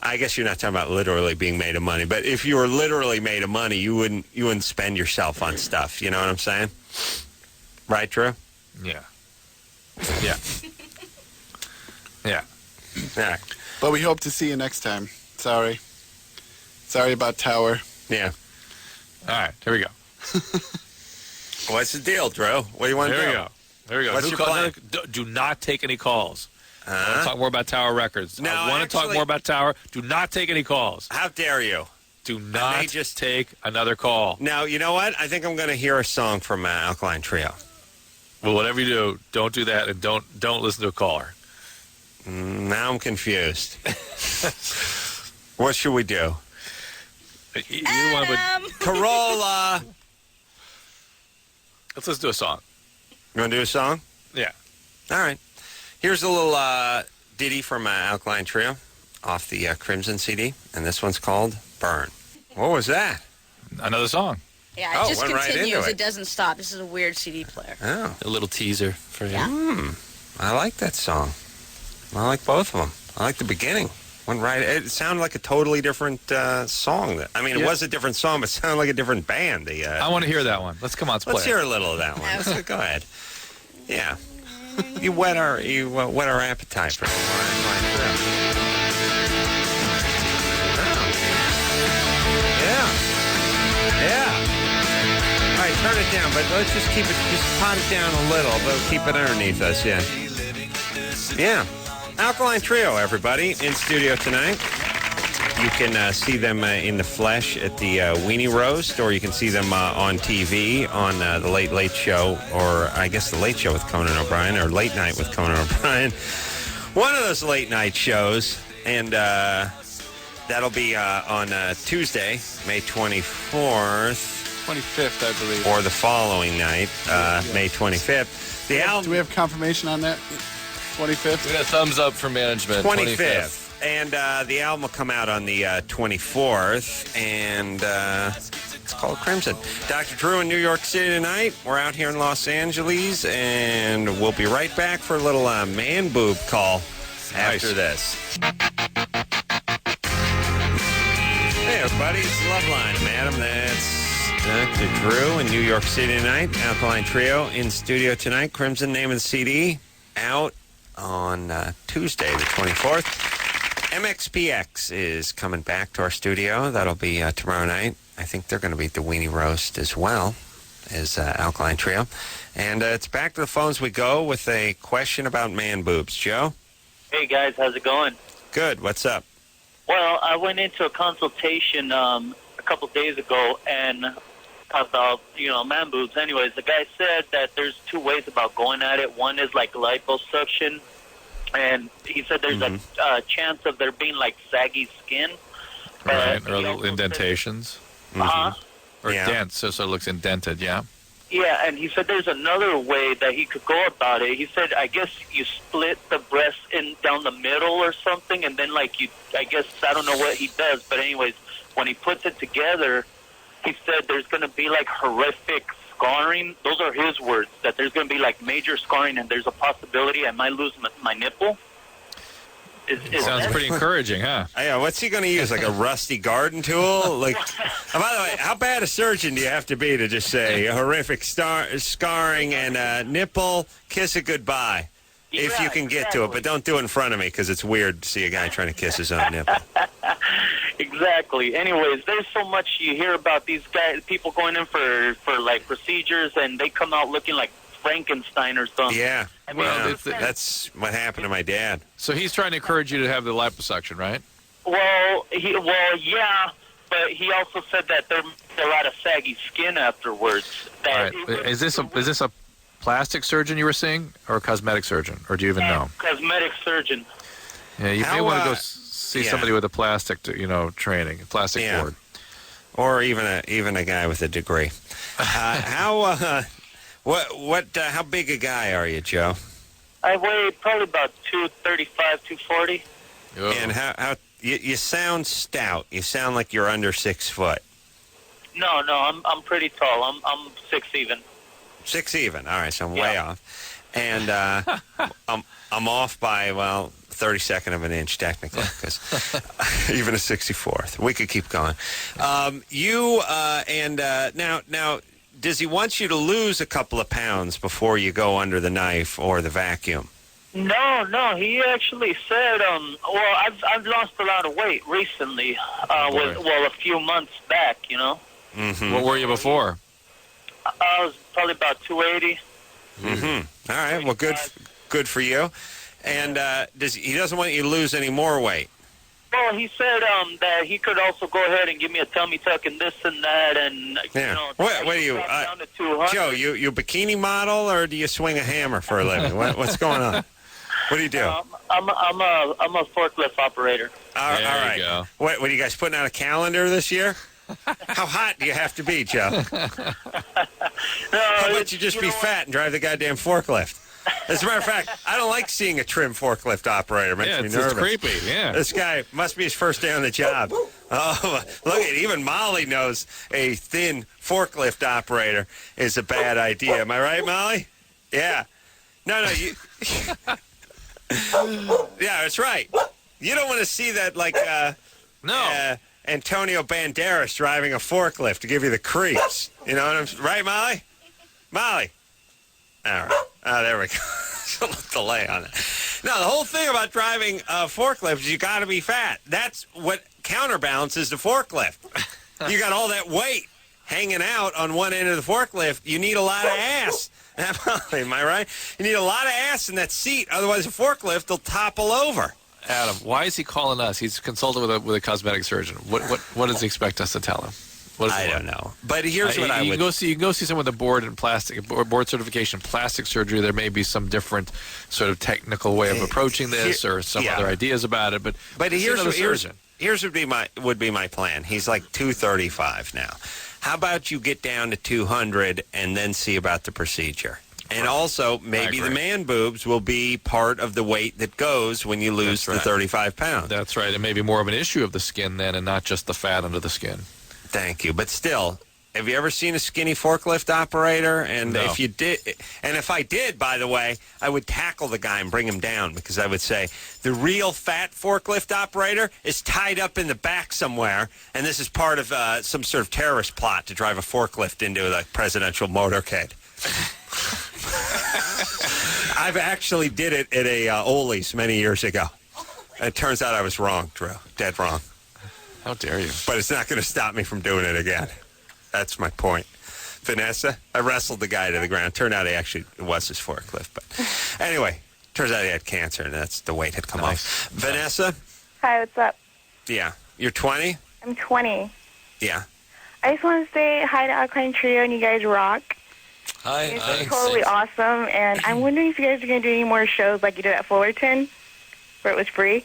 I guess you're not talking about literally being made of money, but if you were literally made of money, you wouldn't spend yourself on stuff. You know what I'm saying? Right, Drew? Yeah. Yeah. Yeah. Yeah. But we hope to see you next time. Sorry about Tower. Yeah. All right, here we go. What's the deal, Drew? What do you want to do? There we go. What's your plan? Do not take any calls. I want to talk more about Tower Records. No, I want to talk more about Tower. Do not take any calls. How dare you? Do not just take another call. Now, you know what? I think I'm going to hear a song from Alkaline Trio. Well, whatever you do, don't do that, and don't listen to a caller. Now I'm confused. What should we do? Carolla. Let's do a song. You want to do a song? Yeah. All right. Here's a little ditty from Alkaline Trio off the Crimson CD, and this one's called Burn. What was that? Another song. Yeah, it just went continues. right into it doesn't stop. This is a weird CD player. Oh. A little teaser for you. Yeah. I like that song. I like both of them. I like the beginning. Went right. It sounded like a totally different song. It was a different song, but it sounded like a different band. I want to hear that one. Let's play Let's hear a little of that one. Go ahead. Yeah. You whet our appetite for Yeah. All right, turn it down, but let's just pot it down a little, but keep it underneath us, yeah. Yeah. Alkaline Trio, everybody, in studio tonight. You can see them in the flesh at the Weenie Roast, or you can see them on TV on the Late Late Show, or I guess the Late Show with Conan O'Brien, or Late Night with Conan O'Brien. One of those late night shows, and that'll be on Tuesday, May 24th. 25th, I believe. Or the following night, May 25th. Do we have confirmation on that? 25th? We got a thumbs up from management. 25th. And the album will come out on the 24th, and it's called Crimson. Dr. Drew in New York City tonight. We're out here in Los Angeles, and we'll be right back for a little man boob call after this. Hey, everybody, it's Loveline, madam. That's Dr. Drew in New York City tonight. Alkaline Trio in studio tonight. Crimson, name of the CD, out on Tuesday, the 24th. MXPX is coming back to our studio. That'll be tomorrow night. I think they're going to be at the Weenie Roast as well as Alkaline Trio. And it's back to the phones we go with a question about man boobs. Joe? Hey, guys. How's it going? Good. What's up? Well, I went into a consultation a couple days ago and about, man boobs. Anyways, the guy said that there's two ways about going at it. One is like liposuction. And he said there's a chance of there being, saggy skin. Right, or little indentations. Uh-huh. Or dent, so it looks indented, yeah. Yeah, and he said there's another way that he could go about it. He said, I guess you split the breast down the middle or something, and then I don't know what he does, but anyways, when he puts it together, he said there's going to be horrific scarring. Those are his words, that there's going to be major scarring, and there's a possibility I might lose my nipple. Sounds pretty encouraging, huh? Yeah, what's he going to use? Like a rusty garden tool? By the way, how bad a surgeon do you have to be to just say horrific scarring and nipple, kiss it goodbye? If you can get to it, but don't do it in front of me because it's weird to see a guy trying to kiss his own nipple. Exactly. Anyways, there's so much you hear about these people going in for procedures, and they come out looking like Frankenstein or something. Yeah. That's what happened to my dad. So he's trying to encourage you to have the liposuction, right? Well, yeah, but he also said that there's a lot of saggy skin afterwards. Right. Is this a plastic surgeon you were seeing, or a cosmetic surgeon, or do you even know? Cosmetic surgeon. Yeah, you may want to go see somebody with a plastic, training, plastic board, or even a guy with a degree. How big a guy are you, Joe? I weigh probably about 235, 240. Oh. And how you sound stout. You sound like you're under 6 foot. No, I'm pretty tall. I'm 6 even. 6 even. All right, so I'm way off, and I'm off by 32nd of an inch technically, because even a 64th. We could keep going. Now. Does he want you to lose a couple of pounds before you go under the knife or the vacuum? No. He actually said, I've lost a lot of weight recently. A few months back, Mm-hmm. What were you before? I was probably about 280. Mm-hmm. All right. Well, good for you. And he doesn't want you to lose any more weight? Well, he said that he could also go ahead and give me a tummy tuck and this and that, and What are you, Joe? You a bikini model, or do you swing a hammer for a living? What's going on? What do you do? I'm a forklift operator. All right. You go. What are you guys putting out a calendar this year? How hot do you have to be, Joe? How about you just be fat and drive the goddamn forklift? As a matter of fact, I don't like seeing a trim forklift operator. It makes me nervous. It's creepy, yeah. This guy must be his first day on the job. Oh, look at even Molly knows a thin forklift operator is a bad idea. Am I right, Molly? Yeah. No, you... Yeah, that's right. You don't want to see that Antonio Banderas driving a forklift to give you the creeps. You know what I'm... Right, Molly? Molly? All right. Oh, there we go. A little delay on it. No, the whole thing about driving a forklift is you got to be fat. That's what counterbalances the forklift. You got all that weight hanging out on one end of the forklift. You need a lot of ass. Am I right? You need a lot of ass in that seat. Otherwise, the forklift will topple over. Adam, why is he calling us? He's consulted with a cosmetic surgeon. What does he expect us to tell him? I don't know. But here's what I would... You can go see someone with a board certification, plastic surgery. There may be some different sort of technical way of approaching this, or some other ideas about it. But here's would be my plan. He's like 235 now. How about you get down to 200 and then see about the procedure? And also, maybe the man boobs will be part of the weight that goes when you lose the 35 pounds. That's right. It may be more of an issue of the skin then, and not just the fat under the skin. Thank you. But still, have you ever seen a skinny forklift operator? And no. If you did, and if I did, by the way, I would tackle the guy and bring him down, because I would say the real fat forklift operator is tied up in the back somewhere, and this is part of some sort of terrorist plot to drive a forklift into the presidential motorcade. I've actually did it at a Ole's many years ago. It turns out I was wrong, Drew. Dead wrong. How dare you? But it's not going to stop me from doing it again. That's my point. Vanessa, I wrestled the guy to the ground. Turned out it was his forklift. But anyway, turns out he had cancer, and that's the weight had come off. Vanessa? Hi, what's up? Yeah. You're 20? I'm 20. Yeah. I just want to say hi to Alkaline Trio, and you guys rock. Hi. It's totally awesome, and I'm wondering if you guys are going to do any more shows like you did at Fullerton, where it was free.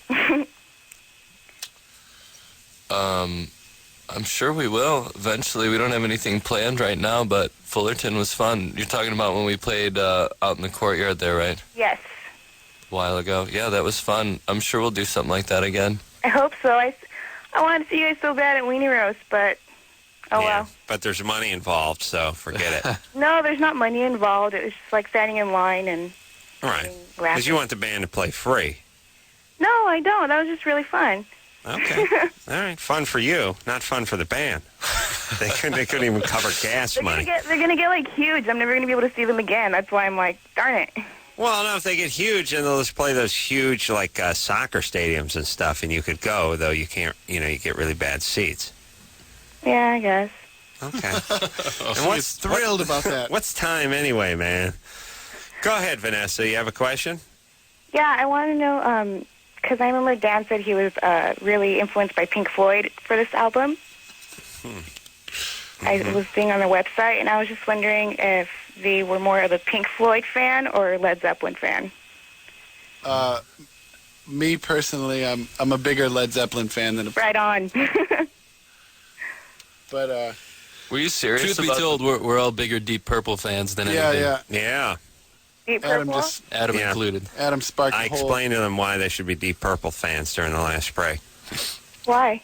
I'm sure we will. Eventually, we don't have anything planned right now, but Fullerton was fun. You're talking about when we played out in the courtyard there, right? Yes. A while ago. Yeah, that was fun. I'm sure we'll do something like that again. I hope so. I want to see you guys so bad at Weenie Roast, but well. But there's money involved, so forget it. No, there's not money involved. It was just like standing in line and... Right. Because you want the band to play free. No, I don't. That was just really fun. Okay. All right. Fun for you, not fun for the band. They couldn't even cover gas money. They're gonna get like huge. I'm never gonna be able to see them again. That's why I'm like, darn it. Well, no, if they get huge, then they'll just play those huge like soccer stadiums and stuff, and you could go, though you can't. You get really bad seats. Yeah, I guess. Okay. And what's thrilled about that? What's time anyway, man? Go ahead, Vanessa. You have a question? Yeah, I want to know. Because I remember Dan said he was really influenced by Pink Floyd for this album. I was seeing on the website, and I was just wondering if they were more of a Pink Floyd fan or Led Zeppelin fan. Me personally, I'm a bigger Led Zeppelin fan than a... Right on. But were you serious? Truth be told, we're all bigger Deep Purple fans than anything. Yeah. Deep Purple? Adam included. Adam sparked I explained to them why they should be Deep Purple fans during the last break. Why?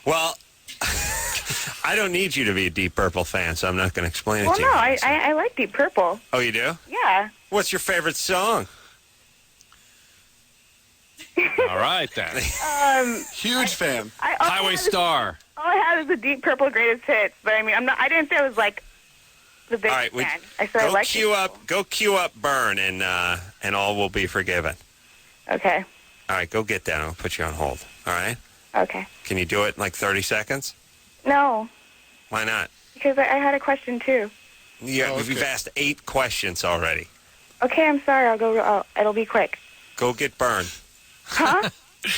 Well, I don't need you to be a Deep Purple fan, so I'm not going to explain it Well, to no, you. I like Deep Purple. Oh, you do? Yeah. What's your favorite song? All right, then. Huge fan. Highway Star. All I have is the Deep Purple greatest hits, but I mean, I didn't say I was like the biggest All right, fan. I said I like Go queue up Burn, and all will be forgiven. Okay. All right, go get that. I'll put you on hold. All right? Okay. Can you do it in like 30 seconds? No, Why not? because I had a question too. You've asked 8 questions already. Okay, I'm sorry. I'll go. It'll be quick. Go get Burn. Huh?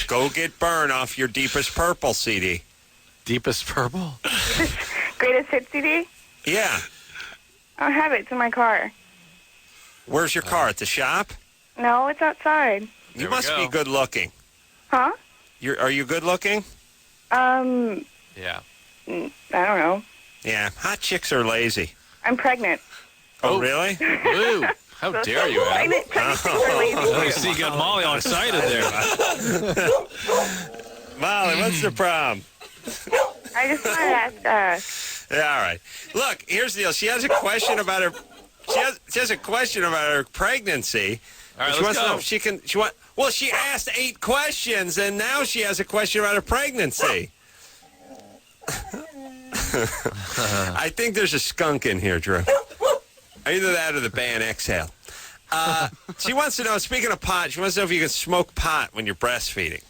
Go get Burn off your Deepest Purple CD. Deepest Purple? Greatest hit CD? Yeah. I don't have it. It's in my car. Where's your car? At the shop? No, it's outside. You must be good looking. Huh? Are you good looking? Yeah. I don't know. Yeah. Hot chicks are lazy. I'm pregnant. Oh, really? Ooh. How dare you, Adam? Pregnant chicks are lazy. See, you got Molly all excited there. Molly, what's the problem? I just want to ask. Yeah, all right. Look, here's the deal. She has a question about her. She has a question about her pregnancy. All right, she let's wants to know go. if she can. Well, she asked 8 questions, and now she has a question about her pregnancy. I think there's a skunk in here, Drew. Either that or the band Exhale. She wants to know, speaking of pot, she wants to know if you can smoke pot when you're breastfeeding.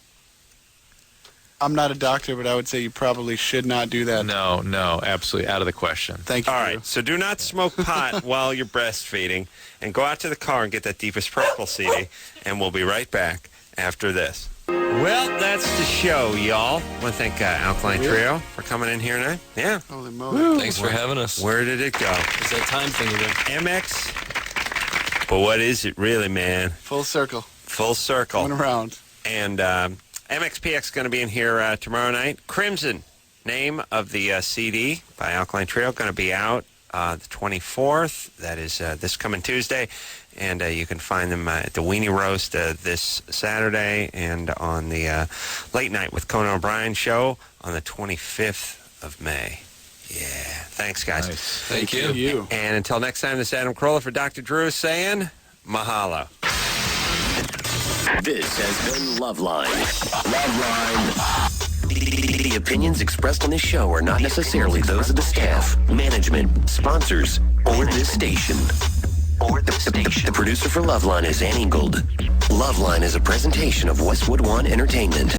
I'm not a doctor, but I would say you probably should not do that. No, absolutely out of the question. Thank you. All right, so do not smoke pot while you're breastfeeding, and go out to the car and get that Deepest Purple CD, and we'll be right back after this. Well, that's the show, y'all. I want to thank Alkaline Trio for coming in here tonight. Yeah. Holy moly. Thanks for having us. Where did it go? It's that time thing again. MX. But what is it really, man? Full circle. Full circle. Coming around. And MXPX is going to be in here tomorrow night. Crimson, name of the CD by Alkaline Trio, going to be out the 24th. That is this coming Tuesday. And you can find them at the Weenie Roast this Saturday and on the Late Night with Conan O'Brien show on the 25th of May. Yeah. Thanks, guys. Nice. Thank you. And until next time, this is Adam Carolla for Dr. Drew saying mahalo. This has been Loveline. Loveline. The opinions expressed on this show are not necessarily those of the staff, management, sponsors, or this station. The producer for Loveline is Ann Ingold. Loveline is a presentation of Westwood One Entertainment.